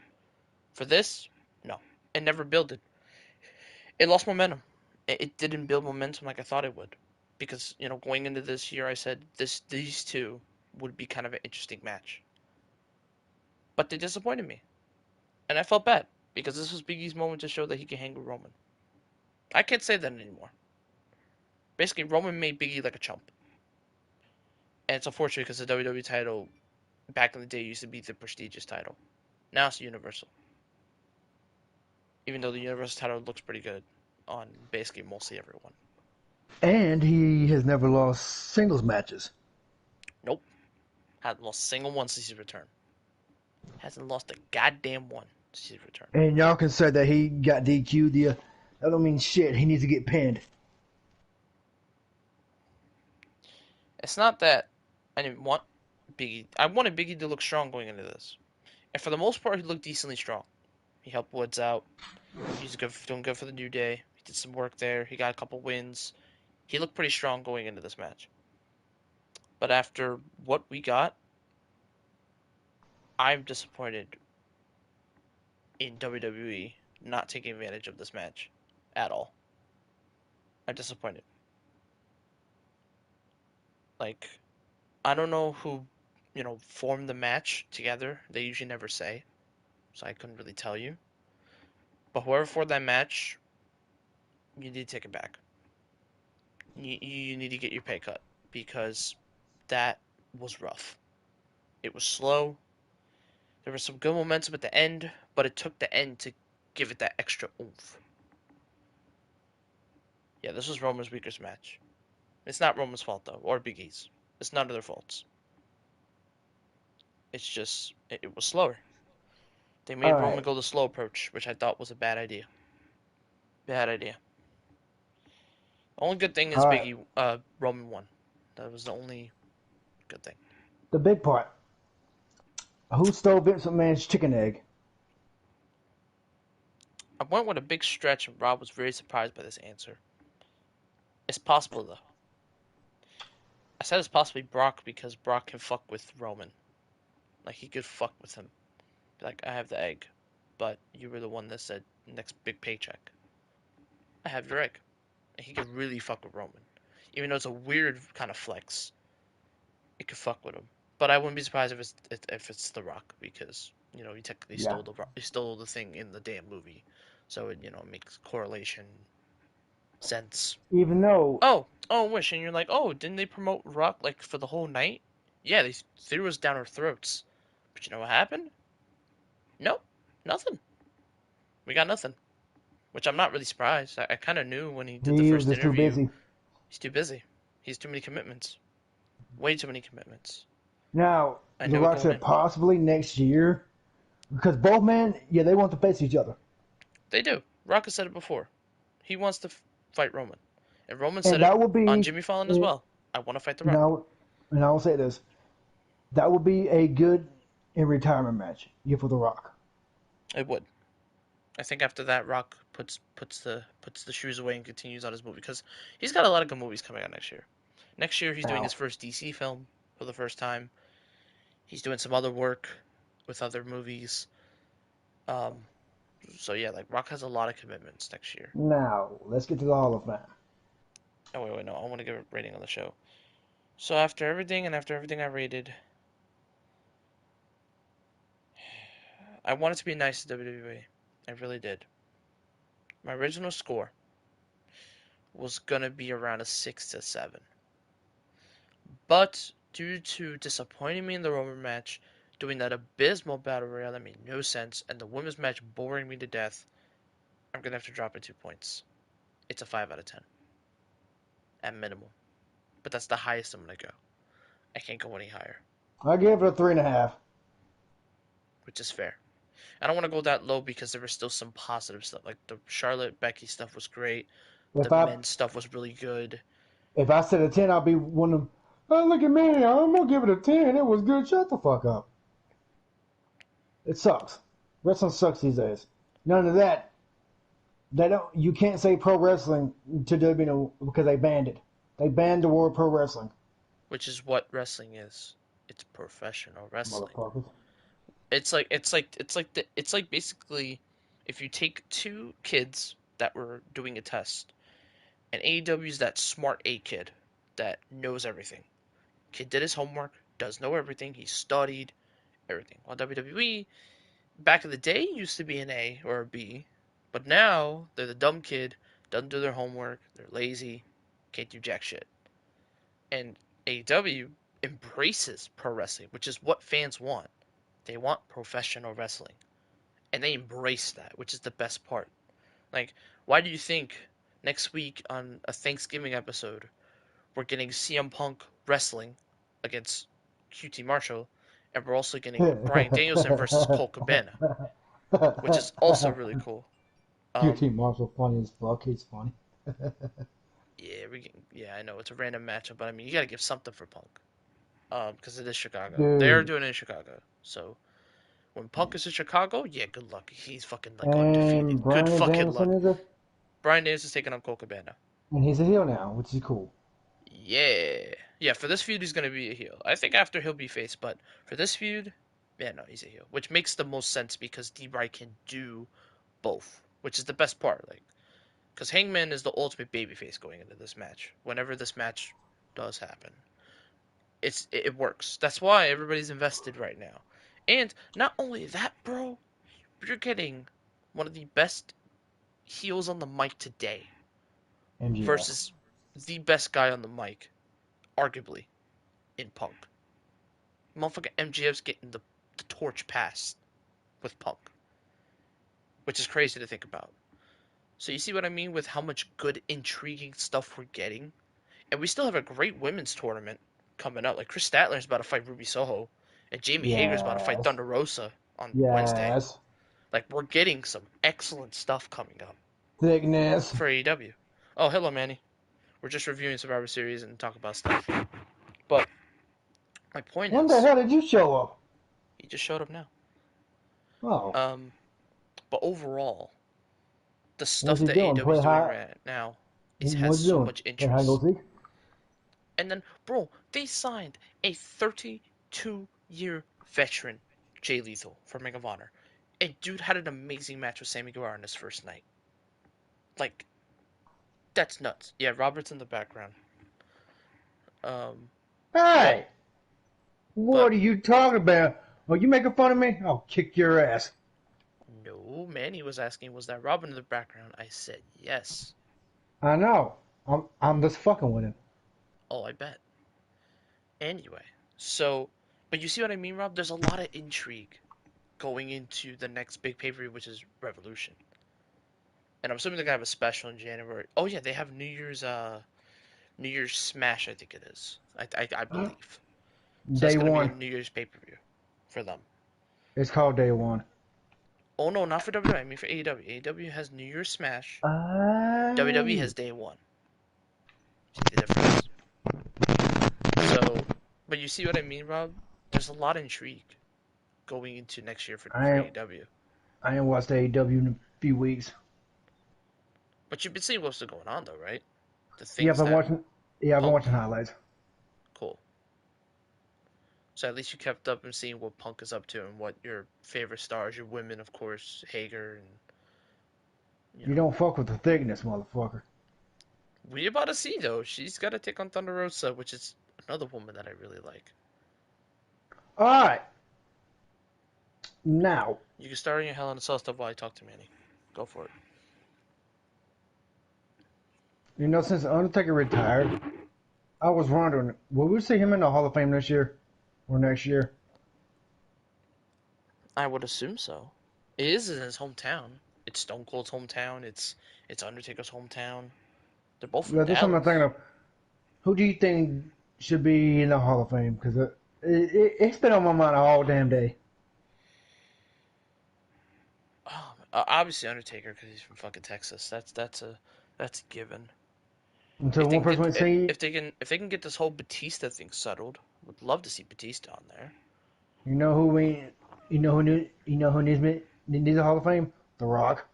For this, no. It never builded. It lost momentum. It didn't build momentum like I thought it would. Because, going into this year I said these two would be kind of an interesting match. But they disappointed me. And I felt bad. Because this was Big E's moment to show that he can hang with Roman. I can't say that anymore. Basically, Roman made Big E like a chump. And it's unfortunate because the WWE title back in the day used to be the prestigious title. Now it's Universal. Even though the Universal title looks pretty good on basically mostly everyone. And he has never lost singles matches. Nope. Hasn't lost a single one since his return. Hasn't lost a goddamn one since his return. And y'all can say that he got DQ'd. That don't mean shit. He needs to get pinned. It's not that I didn't want Biggie. I wanted Biggie to look strong going into this. And for the most part, he looked decently strong. He helped Woods out. He's doing good for the New Day. He did some work there. He got a couple wins. He looked pretty strong going into this match. But after what we got, I'm disappointed in WWE not taking advantage of this match at all. I'm disappointed. Like, I don't know who, formed the match together. They usually never say, so I couldn't really tell you. But whoever formed that match, you need to take it back. You need to get your pay cut because that was rough. It was slow. There was some good momentum at the end, but it took the end to give it that extra oomph. Yeah, this was Roman's weakest match. It's not Roman's fault though, or Big E's. It's none of their faults. It's just it was slower. They All made Roman right. go the slow approach, which I thought was a bad idea. Bad idea. The only good thing is All right. Biggie Roman won. That was the only good thing. The big part. Who stole Vince McMahon's chicken egg? I went with a big stretch, and Rob was very surprised by this answer. It's possible though. I said it's possibly Brock because Brock can fuck with Roman. Like he could fuck with him. Like I have the egg, but you were the one that said next big paycheck. I have your egg. And he could really fuck with Roman. Even though it's a weird kind of flex, it could fuck with him. But I wouldn't be surprised if it's The Rock because he technically Yeah. stole the thing in the damn movie, so it makes correlation sense. Even though, Oh, wish, and you're like, oh, didn't they promote Rock like for the whole night? Yeah, they threw us down our throats. But you know what happened? Nope, nothing. We got nothing. Which I'm not really surprised. I kind of knew when he did the he was first just too interview. busy. He's too busy. He's too many commitments. Way too many commitments. Now, I The knew it Rock going said in. possibly next year because both men, yeah, they want to face each other. They do. Rock has said it before. He wants to fight Roman. And Roman said And it that will on be, Jimmy Fallon as and well. I want to fight The Rock. I will say this, that will be a good in retirement match. Yeah, for The Rock. It would. I think after that, Rock puts the shoes away and continues on his movie because he's got a lot of good movies coming out next year. Next year, he's doing his Now, first DC film for the first time. He's doing some other work with other movies. Um, so yeah, like Rock has a lot of commitments next year. let's get to the Hall of Fame. Oh wait, no, I want to give a rating on the show. So after everything I rated, I wanted to be nice to WWE. I really did. My original score was gonna be around a 6 to 7, but due to disappointing me in the Roman match, doing that abysmal battle royale that made no sense, and the women's match boring me to death, I'm gonna have to drop it 2 points. It's a 5 out of 10 at minimum, but that's the highest I'm gonna go. I can't go any higher, I gave it a 3.5. which is fair. I don't want to go that low because there was still some positive stuff. Like the Charlotte Becky stuff was great. The If I men's stuff was really good. if I said a 10, I'll be one of them. Oh, look at me! I'm gonna give it a 10. It was good. Shut the fuck up. It sucks. Wrestling sucks these days. None of that. They don't. You can't say pro wrestling to WWE because they banned it. They banned the word pro wrestling. Which is what wrestling is. It's professional wrestling. Motherfuckers. It's like basically if you take two kids that were doing a test, and AEW's that smart A kid that knows everything. Kid did his homework, does know everything, he studied everything. While WWE back in the day used to be an A or a B, but now they're the dumb kid, doesn't do their homework, they're lazy, can't do jack shit. And AEW embraces pro wrestling, which is what fans want. They want professional wrestling. And they embrace that, which is the best part. Like, why do you think next week on a Thanksgiving episode, we're getting CM Punk wrestling against QT Marshall, and we're also getting Bryan Danielson versus Colt Cabana, which is also really cool. QT Um, Marshall funny as fuck. He's funny. yeah, I know it's a random matchup, but I mean, you gotta give something for Punk, because it is Chicago. They're Dude. doing it in Chicago, so when Punk is in Chicago, yeah, good luck. He's fucking like undefeated. And Good Brandon fucking Danielson luck. is a Bryan Danielson's taking on Colt Cabana. and he's a heel now, which is cool. Yeah, yeah. For this feud, he's gonna be a heel. I think after he'll be face, but for this feud, yeah, no, he's a heel, which makes the most sense because D-Bry can do both, which is the best part. Like, because Hangman is the ultimate babyface going into this match. Whenever this match does happen, it works. That's why everybody's invested right now. And not only that, bro, you're getting one of the best heels on the mic today MGF. versus the best guy on the mic, arguably, in Punk. Motherfucker MGF's getting the torch passed with Punk, which is crazy to think about. So you see what I mean with how much good, intriguing stuff we're getting? And we still have a great women's tournament coming up. Like Chris Statler's about to fight Ruby Soho, and Jamie Hager's about to fight Yes. Thunder Rosa on Wednesday. Yes. Like we're getting some excellent stuff coming up Thickness. for AEW. Oh, hello, Manny. We're just reviewing Survivor Series and talk about stuff. But my point When the is, hell did you show up? he just showed up now. Oh. Um, but overall, the What's stuff he that doing? AEW Play is doing high. right now has What's he so doing? much Play hide and go interest. seek? And then, bro, they signed a 32-year veteran, Jay Lethal, for Ring of Honor. And dude had an amazing match with Sammy Guevara on his first night. Like, that's nuts. Yeah, Robert's in the background. Um, but Hey! but What are you talking about? Oh, you making fun of me? I'll kick your ass. no, Manny was asking, was that Robin in the background? I said yes. I know. I'm just fucking with him. Oh, I bet. Anyway, so, but you see what I mean, Rob? There's a lot of intrigue going into the next big pay-per-view, which is Revolution. And I'm assuming they're gonna have a special in January. Oh yeah, they have New Year's Smash, I think it is. I believe. So that's Day gonna be a one. New Year's pay-per-view for them. It's called day one. Oh no, not for WWE. I mean for AEW. AEW has New Year's Smash. WWE Oh. has Day One. See the difference? So, but you see what I mean, Rob? There's a lot of intrigue going into next year I for ain't, AEW. I ain't watched AEW in a few weeks. But you've been seeing what's going on though, right? The Yeah, I've things been that watching. Yeah, I've been Punk. watching highlights. Cool. So at least you kept up and seeing what Punk is up to and what your favorite stars, your women, of course, Hager and you You know. don't fuck with the thickness, motherfucker. We about to see though. She's got to take on Thunder Rosa, which is another woman that I really like. All right. Now, You can start in your Hell in a Cell stuff while I talk to Manny. Go for it. since Undertaker retired, I was wondering, will we see him in the Hall of Fame this year or next year? I would assume so. It is in his hometown. It's Stone Cold's hometown. It's Undertaker's hometown. They're both from Yeah, that's something I'm thinking Dallas. of. Who do you think should be in the Hall of Fame? Because it's been on my mind all damn day. Obviously Undertaker because he's from fucking Texas. That's a given. Until If they one can person get would say, if they can get this whole Batista thing settled, would love to see Batista on there. you know who we, you know who needs a Hall of Fame? The Rock.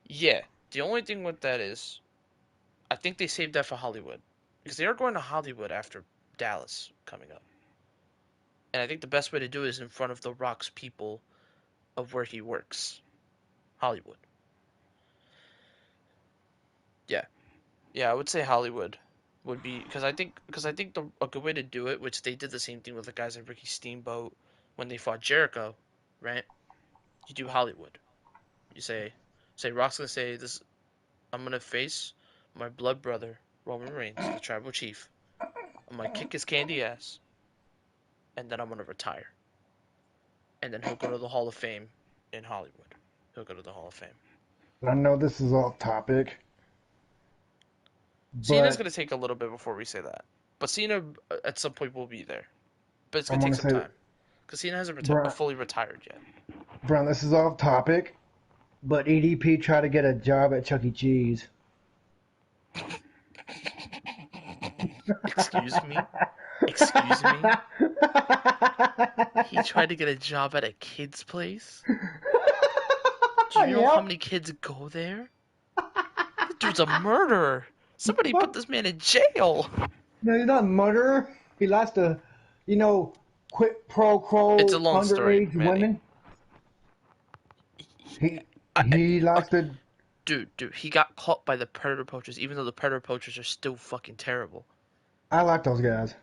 Yeah. The only thing with that is, I think they saved that for Hollywood because they are going to Hollywood after Dallas coming up, and I think the best way to do it is in front of the Rock's people of where he works, Hollywood. Yeah, yeah, I would say Hollywood would be because I think a good way to do it, which they did the same thing with the guys like Ricky Steamboat when they fought Jericho, right? You do Hollywood. You say Rock's gonna say this. I'm gonna face my blood brother Roman Reigns, the tribal chief. I'm gonna kick his candy ass, and then I'm gonna retire. And then he'll go to the Hall of Fame in Hollywood. He'll go to the Hall of Fame. I know this is off topic, Cena's but gonna take a little bit before we say that, but Cena at some point will be there. But it's I'm gonna take gonna some say, time because Cena hasn't Brian, fully retired yet. Brian, this is off topic, but EDP tried to get a job at Chuck E. Cheese. Excuse me. Excuse me. He tried to get a job at a kid's place. Do you know how Yep. many kids go there? This dude's a murderer. Somebody put Fuck. this man in jail. No, he's not a murderer. He likes to, you know, quit pro It's a quo long story, underage Manny. women. He, He likes okay, to. dude, he got caught by the predator poachers, even though the predator poachers are still fucking terrible. I like those guys.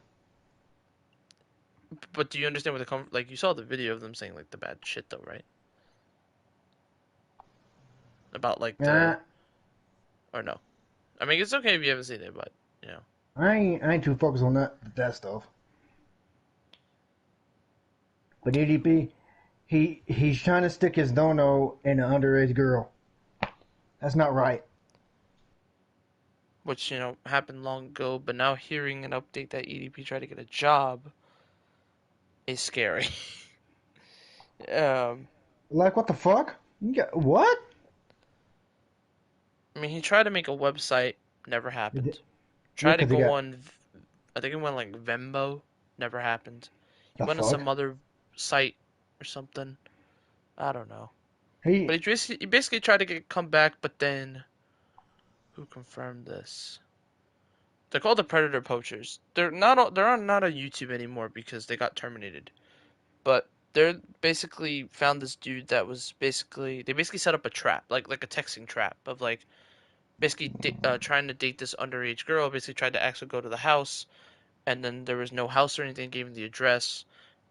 But do you understand where they come? Like you saw the video of them saying like the bad shit though, right? About like the Nah, or no? I mean, it's okay if you haven't seen it, but you know, I ain't too focused on that stuff. But EDP, he's trying to stick his dono in an underage girl. That's not right. which happened long ago. But now hearing an update that EDP tried to get a job is scary. um, Like what the fuck? You got what? I mean, he tried to make a website, never Yeah, happened. Tried to because he go got on, I think it went like Venmo, never happened. He the went on fuck. some other site or something. I don't know. But He he basically tried to come back, but then who confirmed this? They're called the Predator Poachers. They're not on YouTube anymore because they got terminated. But they're basically found this dude that was basically set up a trap, like a texting trap of like basically trying to date this underage girl. Basically tried to actually go to the house, and then there was no house or anything. Gave him the address,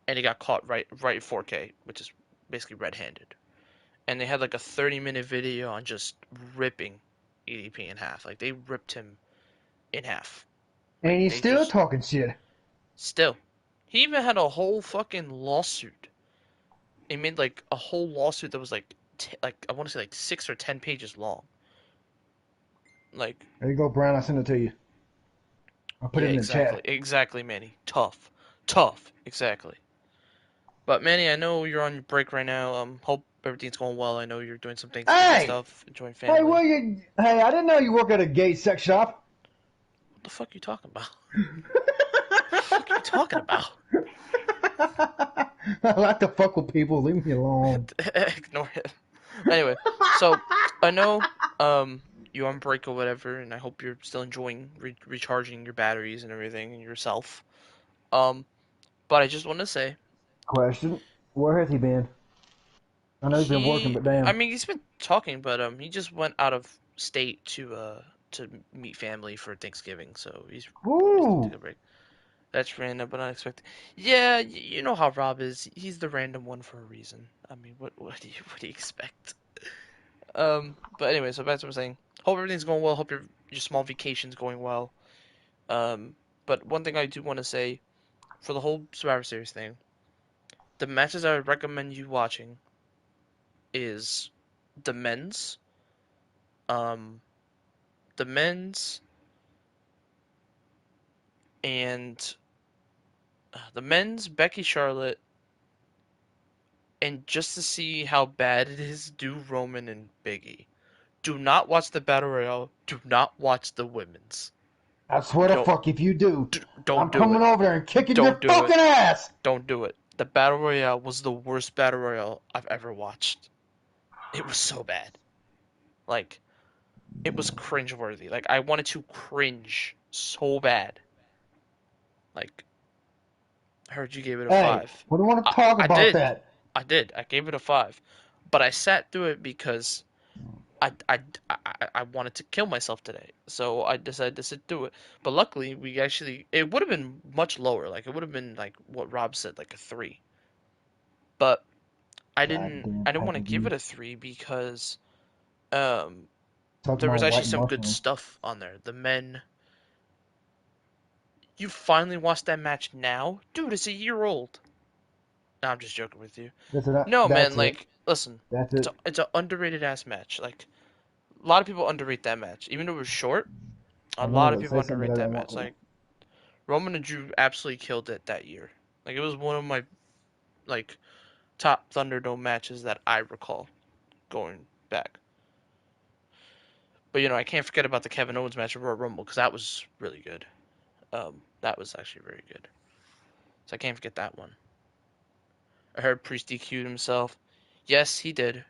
and he got caught right 4K, which is basically red-handed. And they had like a 30-minute video on just ripping EDP in half. Like they ripped him in half. Like and he's they still just talking shit. still. He even had a whole fucking lawsuit. He made like a whole lawsuit that was like I want to say like 6 or 10 pages long. Like There you go, Brian. I sent it to you. I put yeah, it in the exactly, chat. exactly, Manny. Tough, exactly. But Manny, I know you're on your break right now. Hope everything's going well. I know you're doing some Thanksgiving Hey, stuff, enjoying hey, family. Hey, I didn't know you work at a gay sex shop. What the fuck are you talking about? What the fuck are you talking about? I like to fuck with people. Leave me alone. Ignore it. Anyway, so I know you're on break or whatever, and I hope you're still enjoying recharging your batteries and everything and yourself. Um, but I just want to say Question: where has he been? I know he's been working, but I damn. mean, he's been talking, but he just went out of state to meet family for Thanksgiving, so he's basically Woo! taking a break. That's random but unexpected. Yeah, you know how Rob is. He's the random one for a reason. I mean, what do you expect? But anyway, so back to what I'm saying. Hope everything's going well. Hope your small vacation's going well. Um, but one thing I do want to say for the whole Survivor Series thing, the matches I would recommend you watching is the men's, um, the men's and the men's Becky Charlotte, and just to see how bad it is, do Roman and Biggie. Do not watch the Battle Royale. Do not watch the women's. I swear to Don't fuck, if you do, I'm don't do coming it. over there and kicking your Don't do it. fucking ass. Don't do it. The Battle Royale was the worst Battle Royale I've ever watched. It was so bad. Like, it was cringeworthy. Like, I wanted to cringe so bad. Like, I heard you gave it a Hey, 5. we don't want to I, talk I about did. that. I did. I gave it a 5. But I sat through it because I, I, I wanted to kill myself today. So I decided to sit through it. But luckily, it would have been much lower. Like, it would have been like what Rob said, like a 3. But Goddamn I didn't want to give pay-per-view. it a 3 because um Talking there was about actually white some good mushrooms. stuff on there. The men, you finally watched that match now? Dude, it's a year old. No, I'm just joking with you. That's it. No, That's man, it. like listen, That's it. it's a underrated ass match. Like a lot of people underrate that match. Even though it was short, I a lot of want to people say something underrate that I that want. match. Like Roman and Drew absolutely killed it that year. Like it was one of my like top Thunderdome matches that I recall going back. But I can't forget about the Kevin Owens match at Royal Rumble because that was really good. That was actually very good. So I can't forget that one. I heard Priest DQ'd himself. Yes, he did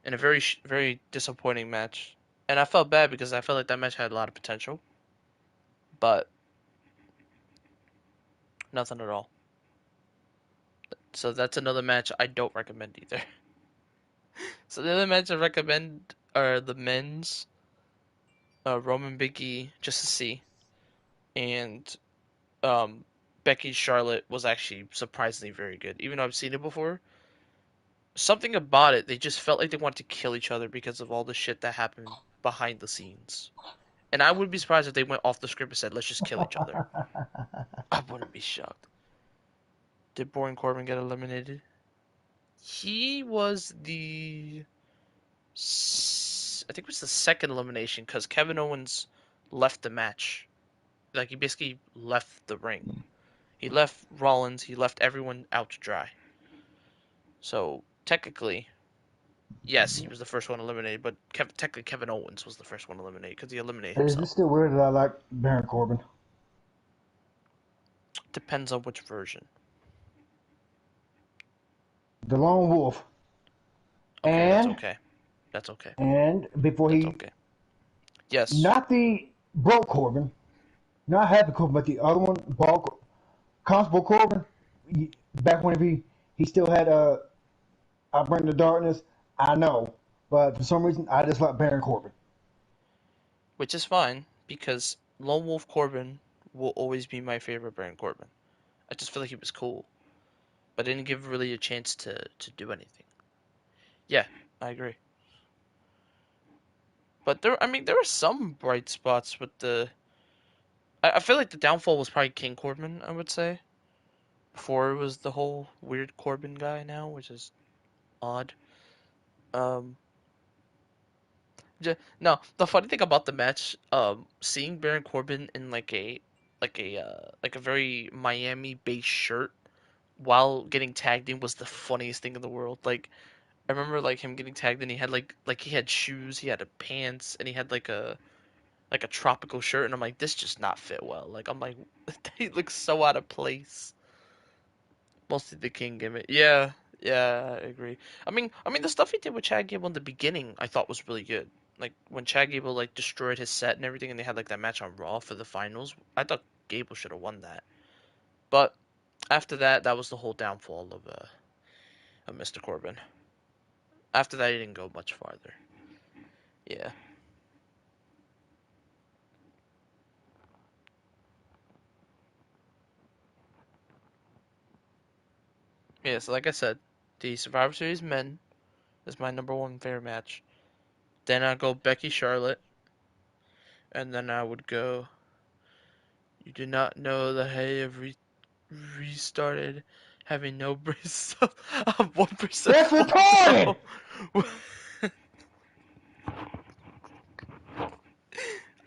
in a very disappointing match, and I felt bad because I felt like that match had a lot of potential, but nothing at all. So that's another match I don't recommend either. So the other match I recommend are the men's Roman Big E just to see, and um, Becky Charlotte was actually surprisingly very good. Even though I've seen it before, something about it, they just felt like they wanted to kill each other because of all the shit that happened behind the scenes. And I wouldn't be surprised if they went off the script and said, let's just kill each other. I wouldn't be shocked. Did Baron Corbin get eliminated? He was I think it was the second elimination because Kevin Owens left the match. Like, he basically left the ring. He left Rollins, he left everyone out to dry. So, technically, yes, he was the first one eliminated, but technically Kevin Owens was the first one eliminated because he eliminated Is it himself. still weird that I like Baron Corbin? Depends on which version. The Lone Wolf. Okay, that's And okay. That's okay. before That's he, okay. Yes. not the broke Corbin, not Happy Corbin, but the other one, Constable Corbin. Back when he still had I Bring the Darkness. I know, but for some reason I just like Baron Corbin. Which is fine because Lone Wolf Corbin will always be my favorite Baron Corbin. I just feel like he was cool, but didn't give really a chance to do anything. Yeah, I agree. But there were some bright spots with the. I feel like the downfall was probably King Corbin. I would say before it was the whole weird Corbin guy now, which is odd. Um, no, the funny thing about the match, seeing Baron Corbin in like a very Miami-based shirt while getting tagged in was the funniest thing in the world. Like I remember like him getting tagged in, he had like he had shoes, he had a pants, and he had like a tropical shirt, and I'm like, this just not fit well. Like I'm like, he looks so out of place. Mostly the King gimmick. Yeah, yeah, I agree. I mean the stuff he did with Chad Gable in the beginning, I thought was really good. Like when Chad Gable like destroyed his set and everything, and they had like that match on Raw for the finals. I thought Gable should have won that. But after that, that was the whole downfall of Mr. Corbin. After that, he didn't go much farther. Yeah. Yeah, so like I said, the Survivor Series men is my number one favorite match. Then I go Becky Charlotte, and then I would go. You do not know that I have restarted having no brace of 1% That's fun retarded. zone.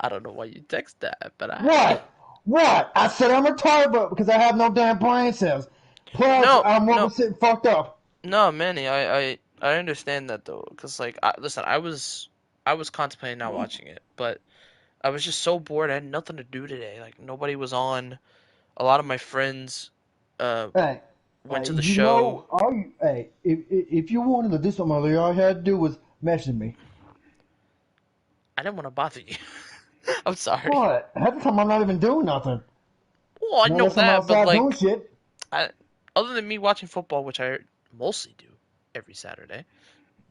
I don't know why you text that, but I What? What? I said I'm retarded because I have no damn brain cells. Plus, no I'm no 1% fucked up. no Manny, I understand that though, cause like listen, I was contemplating not watching it, but I was just so bored. I had nothing to do today. Like nobody was on. A lot of my friends uh Hey, went to the you show. know, all you, hey, if you wanted to do something earlier, all you had to do was message me. I didn't want to bother you. I'm sorry. What? Half the time I'm not even doing nothing. Well, I Not know unless I'm that, but outside doing like, shit. I other than me watching football, which I mostly do every Saturday.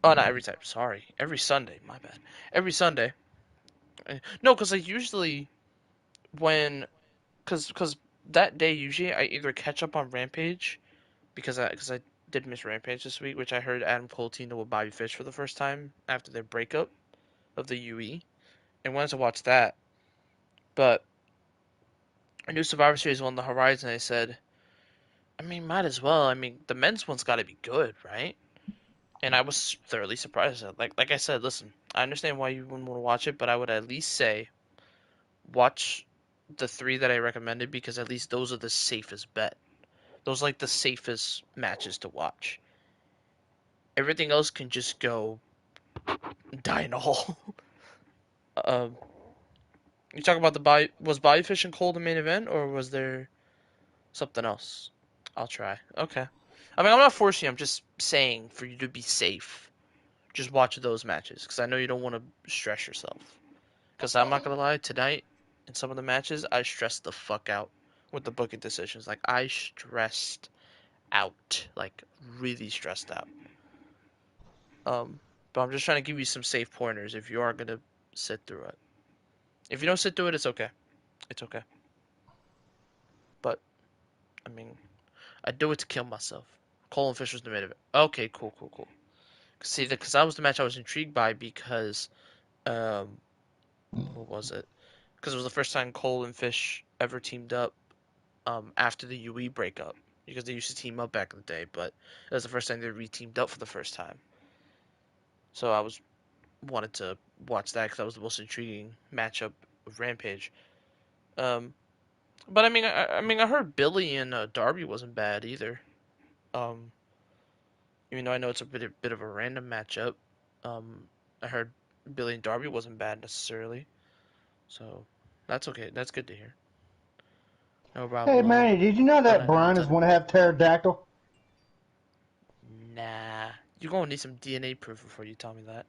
Oh, not every Saturday. Sorry, every Sunday. My bad. Every Sunday. No, because I usually when because that day usually I either catch up on Rampage because I did miss Rampage this week, which I heard Adam Cole teamed up with Bobby Fish for the first time after their breakup of the UE, and wanted to watch that. But a new Survivor Series on the horizon. I said, I mean, might as well. I mean, the men's one's got to be good, right? And I was thoroughly surprised. Like I said, listen, I understand why you wouldn't want to watch it, but I would at least say watch the three that I recommended because at least those are the safest bet. Those are like the safest matches to watch. Everything else can just go die in a hole. um, you talk about the was Bobby Fish and Cole the main event, or was there something else? I'll try. Okay. I mean, I'm not forcing you. I'm just saying for you to be safe, just watch those matches because I know you don't want to stress yourself. Because I'm not gonna lie, tonight in some of the matches, I stressed the fuck out with the booking decisions. Like I stressed out, like really stressed out. Um, but I'm just trying to give you some safe pointers if you are gonna sit through it. If you don't sit through it, it's okay. It's okay. But I mean, I do it to kill myself. Cole and Fisher's the main event. Okay, cool, cool, cool. See, because that was the match I was intrigued by because what was it? Because it was the first time Cole and Fish ever teamed up after the UE breakup because they used to team up back in the day, but it was the first time they re-teamed up for the first time. So I was wanted to watch that because that was the most intriguing matchup of Rampage. Um, but I mean, I heard Billy and Darby wasn't bad either. Um, even though I know it's a bit of a random matchup, I heard Billy and Darby wasn't bad necessarily. So that's okay. That's good to hear. No Hey, problem. Manny, did you know Oh that no, no, Brian what's is up? one half pterodactyl? Nah, you're gonna need some DNA proof before you tell me that.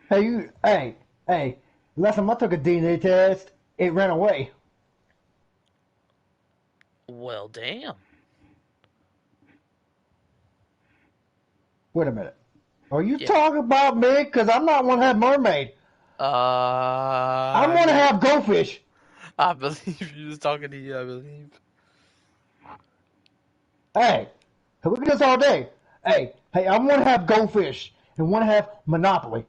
Hey, last time I took a DNA test, it ran away. Well, damn. Wait a minute. Are you Yeah. talking about me? Because I'm not one half mermaid. I'm one Yeah. half goldfish. I believe you was talking to you. I believe. Hey, we can do this all day. Hey, I'm one half goldfish and one half Monopoly.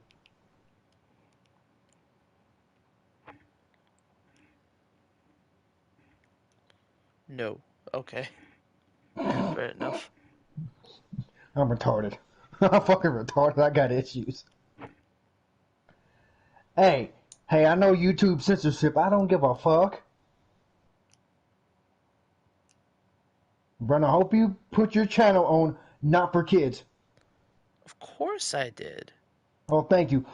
No. Okay. Fair enough. I'm retarded. I'm fucking retarded. I got issues. Hey, I know YouTube censorship. I don't give a fuck. Brent, I hope you put your channel on Not for Kids. Of course I did. Oh, thank you.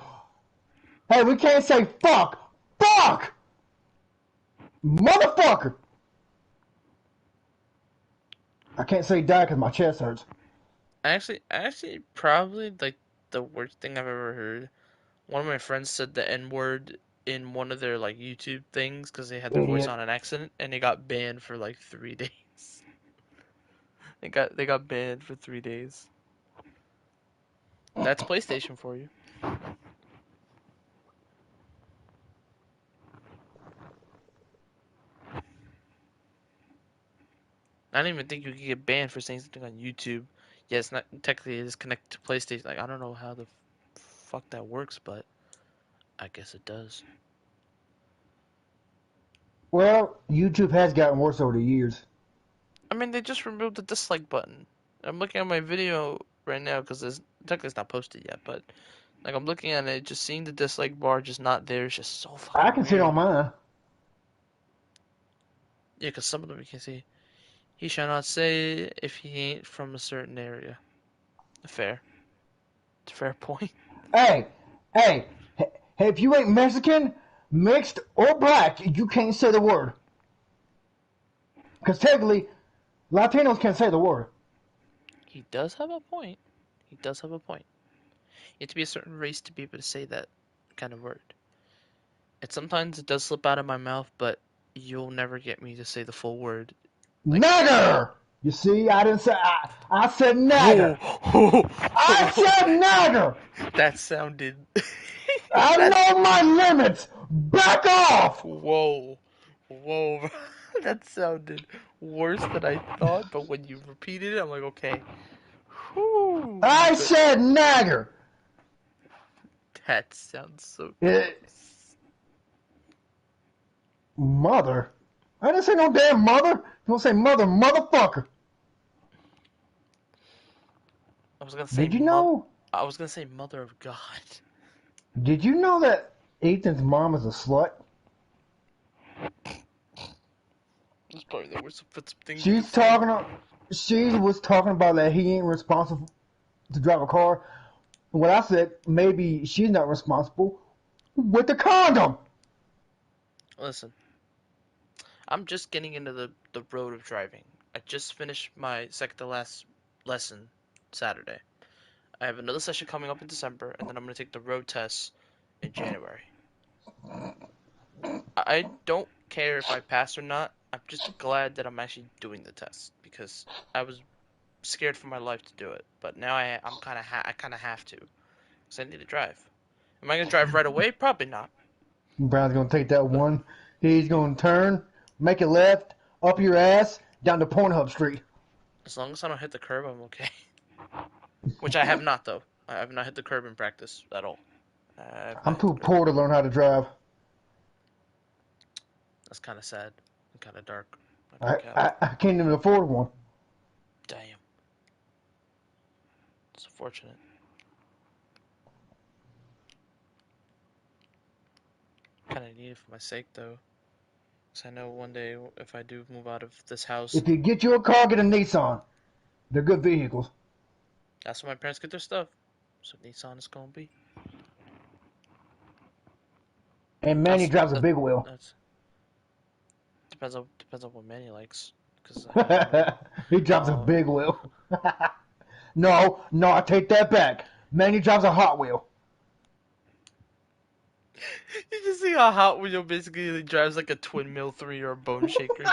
Hey, we can't say fuck. Fuck! Motherfucker! I can't say die because my chest hurts. Actually, probably like the worst thing I've ever heard. One of my friends said the N word in one of their like YouTube things because they had their voice Idiot. on an accident and they got banned for like 3 days. They got banned for 3 days. That's PlayStation for you. I don't even think you could get banned for saying something on YouTube. Yeah, it's not technically it is connected to PlayStation. Like I don't know how the fuck that works, but I guess it does. Well, YouTube has gotten worse over the years. I mean, they just removed the dislike button. I'm looking at my video right now because it's technically it's not posted yet, but like I'm looking at it, just seeing the dislike bar just not there is just so I fucking can see it on weird. mine. Yeah, because some of them you can see. He shall not say if he ain't from a certain area. Fair. It's a fair point. Hey, hey, hey, if you ain't Mexican, mixed, or black, you can't say the word. Because technically, Latinos can't say the word. He does have a point. He does have a point. You have to be a certain race to be able to say that kind of word. And sometimes it does slip out of my mouth, but you'll never get me to say the full word. Like, Nagger! You see, I didn't say, I said nagger. whoa, I said nagger! that sounded. I That's know my limits! Back off! whoa, whoa. That sounded worse than I thought. But when you repeated it, I'm like, okay. Whew, I good. said nagger! That sounds so It, gross. mother? I didn't say no damn mother. You don't say mother, motherfucker. I was gonna say Did you mother. know? I was gonna say mother of God. Did you know that Ethan's mom is a slut? That's probably the worst offensive thing you could She's say. talking. She was talking about that he ain't responsible to drive a car. And what I said, maybe she's not responsible with the condom. Listen, I'm just getting into the road of driving. I just finished my second to last lesson Saturday. I have another session coming up in December, and then I'm gonna take the road test in January. I don't care if I pass or not. I'm just glad that I'm actually doing the test because I was scared for my life to do it. But now I'm I kind of have to because I need to drive. Am I gonna drive right away? Probably not. Brown's gonna take that But one. He's gonna turn, make a left, up your ass, down to Pornhub Street. as long as I don't hit the curb, I'm okay. Which I have not though. I have not hit the curb in practice at all. I have not I'm hit the too curb. poor to learn how to drive. That's kind of sad and kind of dark. Not gonna I, cap. I can't even afford one. Damn. It's unfortunate. Kind of need it for my sake though. Because I know one day if I do move out of this house, If you get you a car, get a Nissan. They're good vehicles. that's where my parents get their stuff. So Nissan is gonna be. And Manny That's drives a that, big wheel. that's depends on what man he likes. Because I have no. He drives a big wheel. No, I take that back. Manny drives a Hot Wheel. You just see how Hot Wheel basically drives like a Twin Mill 3 or a Bone Shaker.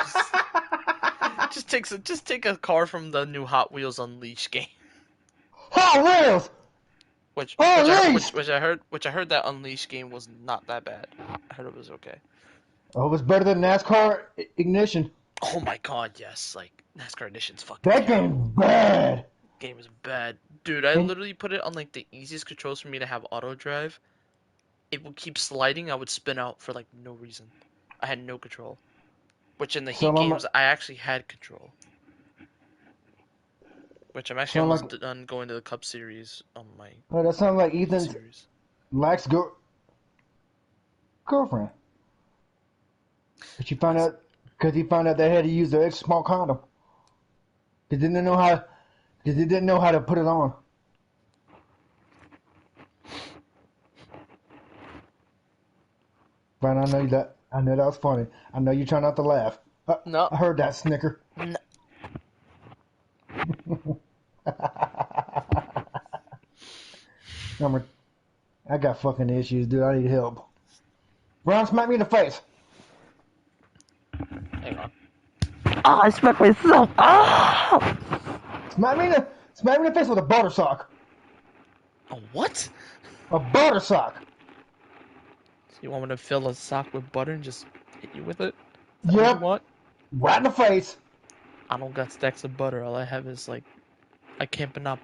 Just take a car from the new Hot Wheels Unleashed game. Hot Wheels! Unleashed! Which I heard that Unleashed game was not that bad. I heard it was okay. Oh, it was better than NASCAR Ignition. Oh my god, yes, like NASCAR Edition's fucking That terrible. game's bad. Game is bad. Dude, I And literally put it on like the easiest controls for me to have auto drive. It would keep sliding, I would spin out for like no reason. I had no control. Which in the Heat sound like, games I actually had control. Which I'm actually sound like, almost done going to the Cup Series on my that sounds like Heat Ethan's Series. lax girlfriend. But she found Listen, out because he found out they had to use the extra small condom. They didn't know how. They didn't know how to put it on. Brian, I know that. I know that was funny. I know you're trying not to laugh. no, I heard that snicker. no. Number, I got fucking issues, dude. I need help. Brian, smack me in the face. Hang on. Oh, I smacked myself. Oh! Smack me in the face with a butter sock. A what? A butter sock. So you want me to fill a sock with butter and just hit you with it? Is that what you Yep, want? right in the face. I don't got stacks of butter. All I have is like I cannot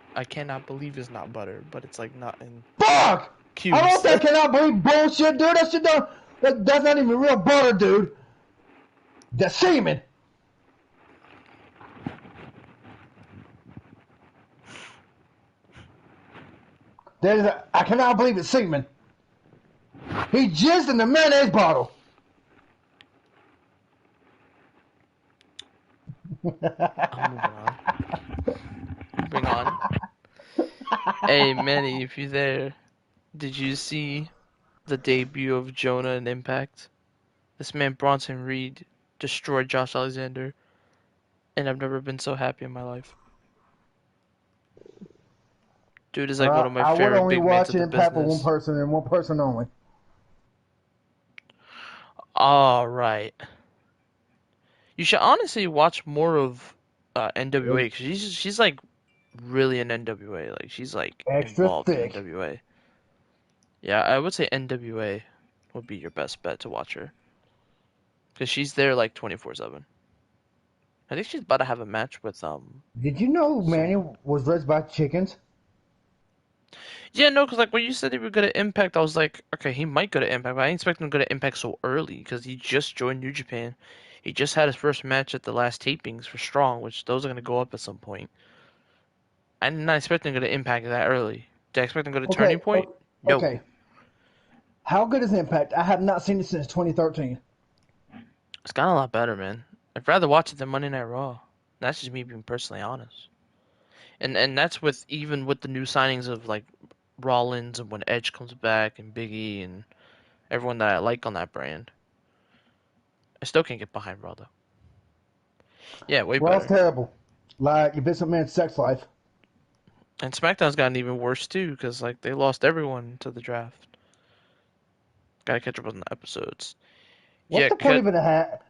believe it's not butter, but it's like not in Fuck! I don't cubes. think cannot believe bullshit, dude. That shit don't. That's not even real butter, dude. That's semen. I cannot believe it's semen. He jizzed in the mayonnaise bottle. I'm moving on. Moving on. Hey Manny, if you're there, did you see the debut of Jonah in Impact? This man Bronson Reed destroyed Josh Alexander, and I've never been so happy in my life. Dude is like one of my I would favorite only big mans watch of the Impact for one business. person and one person only. All right. You should honestly watch more of NWA because she's like really in NWA. Like she's like Extra involved in thick. NWA. Yeah, I would say NWA would be your best bet to watch her because she's there like 24/7. I think she's about to have a match with Did you know Manny someone. was raised by chickens? Yeah, no, because like when you said he would go to Impact, I was like, okay, he might go to Impact, but I didn't expect him to go to Impact so early because he just joined New Japan. He just had his first match at the last tapings for Strong, which those are gonna go up at some point. I did not expect him to go to Impact that early. Did I expect him to go to Turning Okay, Point? No. okay. How good is Impact? I have not seen it since 2013. It's gotten a lot better, man. I'd rather watch it than Monday Night Raw. That's just me being personally honest. And that's with even with the new signings of like Rollins and when Edge comes back and Big E and everyone that I like on that brand. I still can't get behind Raw though. Yeah, way Raw's better. terrible. Like Vince McMahon's sex life. And SmackDown's gotten even worse too because like they lost everyone to the draft. Gotta catch up on the episodes. What's Yeah, the point of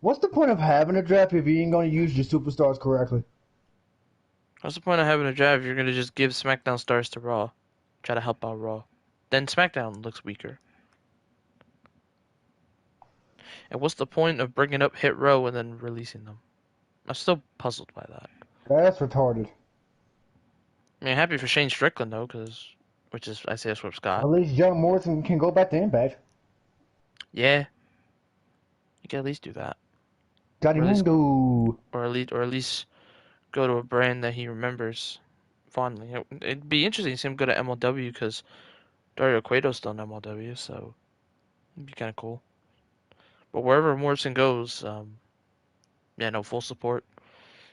What's the point of having a draft if you ain't gonna use your superstars correctly? what's the point of having a draft if you're gonna just give SmackDown stars to Raw? Try to help out Raw. Then SmackDown looks weaker. And what's the point of bringing up Hit Row and then releasing them? I'm still puzzled by that. That's retarded. I mean, happy for Shane Strickland though, because which is Isaiah Swerve At Scott. least John Morrison can go back to Impact. Yeah, you can at least do that, Johnny or at least, Mundo. or at least go to a brand that he remembers fondly. It'd be interesting to see him go to MLW because Dario Cueto's still in MLW, so it'd be kind of cool. But wherever Morrison goes, yeah, no full support.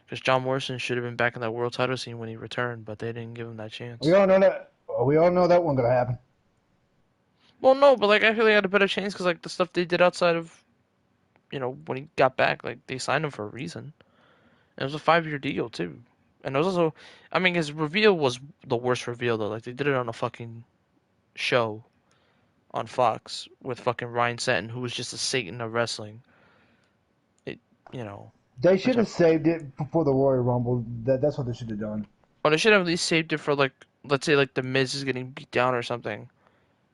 Because John Morrison should have been back in that world title scene when he returned, but they didn't give him that We chance. all know that. We all know that wasn't gonna happen. Well, no, but like I feel they had a better chance because like the stuff they did outside of when he got back, like they signed him for a reason. And it was a 5-year deal too. And it was also, I mean, his reveal was the worst reveal though. Like they did it on a fucking show on Fox with fucking Ryan Satin, who was just a Satan of wrestling. It, you know, They which should I, have saved it for the Royal Rumble. That's what they should have done. well, they should have at least saved it for like, let's say like the Miz is getting beat down or something.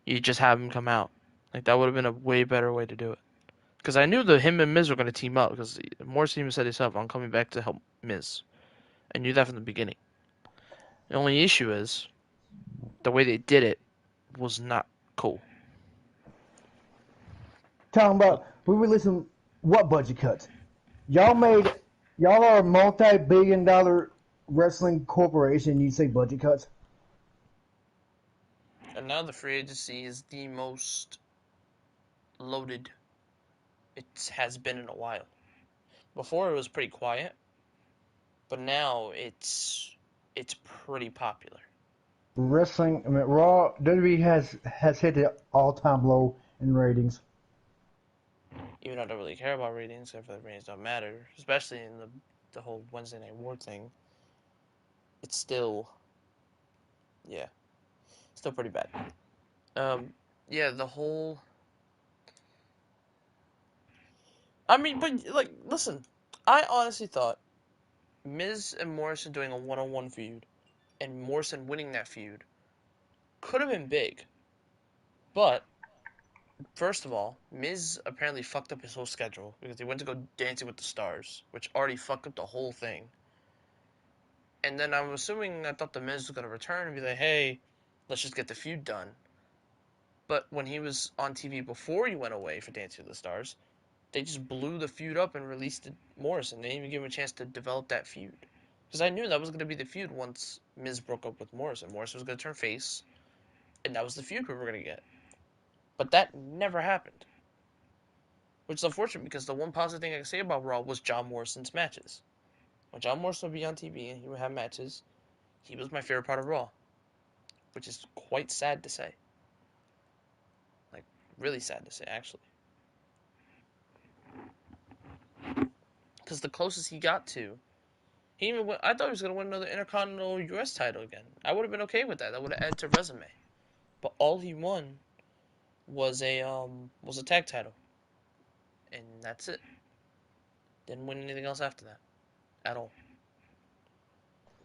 You just have him come out. Like that would have been a way better way to do it. Because I knew that him and Miz were going to team up. Because Morrison even said himself, "I'm coming back to help Miz." I knew that from the beginning. The only issue is the way they did it was not cool. Talking about we releasing what budget cuts? Y'all made y'all are a multi-billion-dollar wrestling corporation. You say budget cuts? And now the free agency is the most loaded it has been in a while. Before it was pretty quiet, but now it's pretty popular. Wrestling. I mean, Raw WWE has hit the all-time low in ratings. Even though I don't really care about ratings, if the ratings don't matter, especially in the whole Wednesday Night War thing, it's still yeah, still pretty bad. Yeah, the whole. I mean, but like, listen, I honestly thought Miz and Morrison doing a one-on-one feud and Morrison winning that feud could have been big, but First of all, Miz apparently fucked up his whole schedule because he went to go Dancing with the Stars, which already fucked up the whole thing. And then I'm assuming I thought the Miz was gonna return and be like, "Hey, let's just get the feud done." But when he was on TV before he went away for Dancing with the Stars, they just blew the feud up and released Morrison. They didn't even give him a chance to develop that feud. Because I knew that was going to be the feud once Miz broke up with Morrison. Morrison was going to turn face, and that was the feud we were going to get. But that never happened. Which is unfortunate because the one positive thing I can say about Raw was John Morrison's matches. When John Morrison would be on TV and he would have matches, he was my favorite part of Raw. Which is quite sad to say. Like, really sad to say, actually. Because the closest he got to, he even went, I thought he was going to win another Intercontinental US title again. I would have been okay with that. That would have added to resume. But all he won was a tag title. And that's it. Didn't win anything else after that. At all.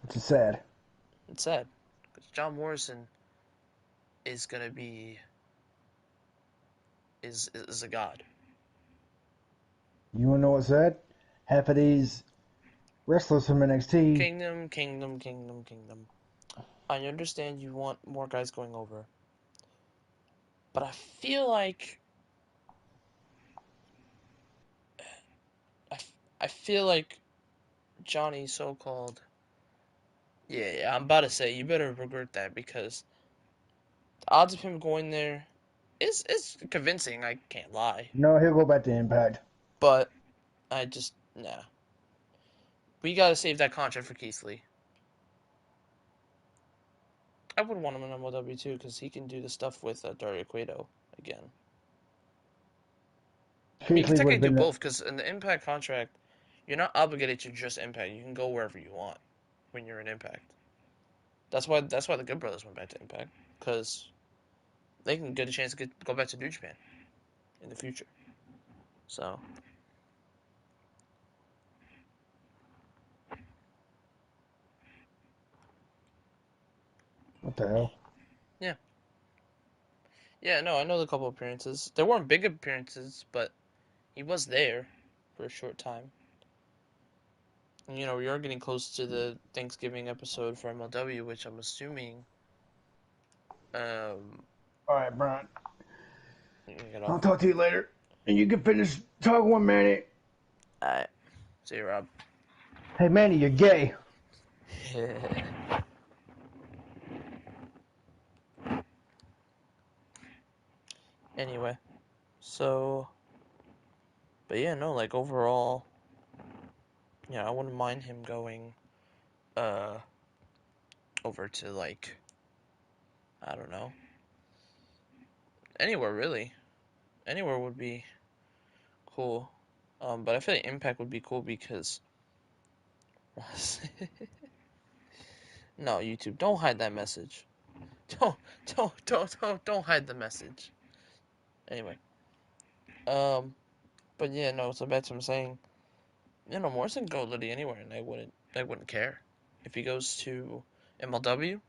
Which is sad. It's sad. Because John Morrison is gonna be is a god. You wanna know what's sad? Half of these wrestlers from NXT. Kingdom. I understand you want more guys going over. But I, I feel like Johnny so-called, yeah, I'm about to say, you better regret that because the odds of him going there is convincing, I can't lie. No, he'll go back to Impact. But nah. We gotta save that contract for Keith Lee. I would want him in MLW too, because he can do the stuff with Dario Cueto again. I mean, you Keith can Lee would technically have do been the. both, because in the Impact contract, you're not obligated to just Impact. You can go wherever you want when you're in Impact. That's why the Good Brothers went back to Impact, because they can get a chance to go back to New Japan in the future. So, What the hell? yeah. Yeah, no, I know the couple appearances. They weren't big appearances, but he was there for a short time. And, we are getting close to the Thanksgiving episode for MLW, which I'm assuming um, Alright, Brian. you can get I'll off. talk to you later. And you can finish talking with Manny. Alright. See you, Rob. Hey, Manny, you're gay. Anyway, so, but yeah, no, like overall, I wouldn't mind him going, uh, over to like, I don't know, anywhere really. Anywhere would be cool. But I feel like Impact would be cool because, no, YouTube, don't hide that message. Don't, don't hide the message. Anyway, um, but yeah, no, so back to what I'm saying. Morrison can go literally anywhere, and I wouldn't care. If he goes to MLW,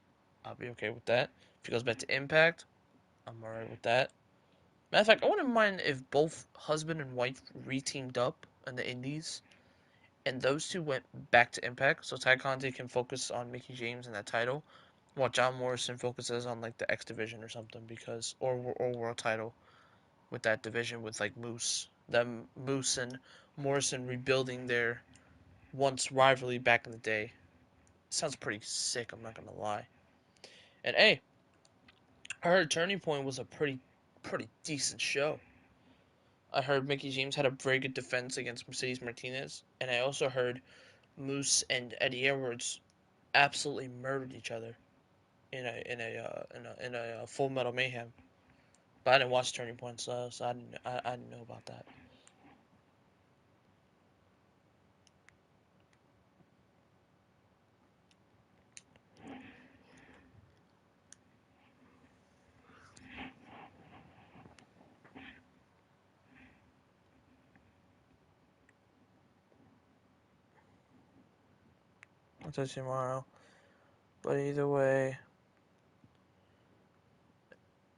I'll be okay with that. If he goes back to Impact, I'm alright with that. Matter of fact, I wouldn't mind if both husband and wife re-teamed up in the Indies, and those two went back to Impact, so Ty Conti can focus on Mickey James and that title, while John Morrison focuses on like the X division or something, because or world title with that division with like Moose and Morrison rebuilding their once rivalry back in the day. Sounds pretty sick, I'm not gonna lie. And hey, I heard Turning Point was a pretty decent show. I heard Mickey James had a very good defense against Mercedes Martinez, and I also heard Moose and Eddie Edwards absolutely murdered each other in a Full Metal Mayhem. But I didn't watch Turning Point, so I didn't know about that. I'll touch you tomorrow. But either way,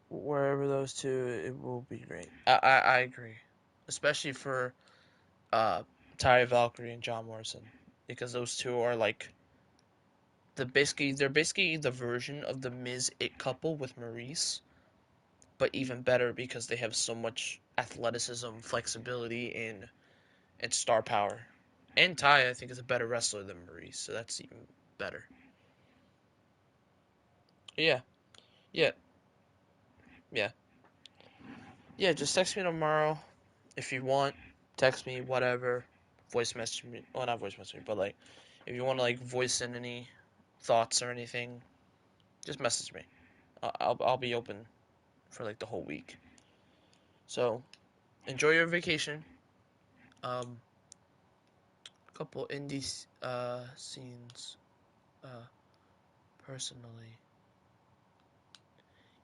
wherever those two, it will be great. I agree, especially for uh Ty Valkyrie and John Morrison, because those two are like they're basically the version of the Miz It couple with Maurice, but even better because they have so much athleticism, flexibility, and star power. And Ty, I think, is a better wrestler than Maurice, so that's even better. Yeah, yeah, yeah, yeah. Just text me tomorrow if you want. Text me, whatever. Voice message me. Well, not voice message me, but like, if you want to like voice in any thoughts or anything, just message me. I'll be open for like the whole week. So enjoy your vacation. A couple indie scenes. Uh, personally,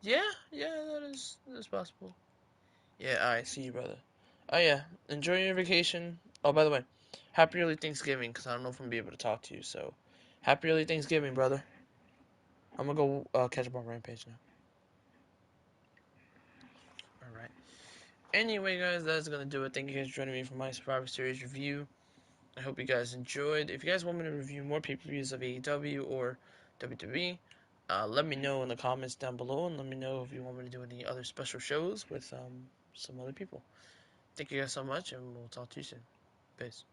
yeah, yeah, that is possible. Yeah, alright, see you, brother. Oh yeah, enjoy your vacation. Oh, by the way, happy early Thanksgiving, because I don't know if I'm gonna be able to talk to you. So, happy early Thanksgiving, brother. I'm gonna go catch up on Rampage now. All right. Anyway, guys, that's gonna do it. Thank you guys for joining me for my Survivor Series review. I hope you guys enjoyed. If you guys want me to review more pay-per-views of AEW or WWE, let me know in the comments down below, and let me know if you want me to do any other special shows with some other people. Thank you guys so much, and we'll talk to you soon. Peace.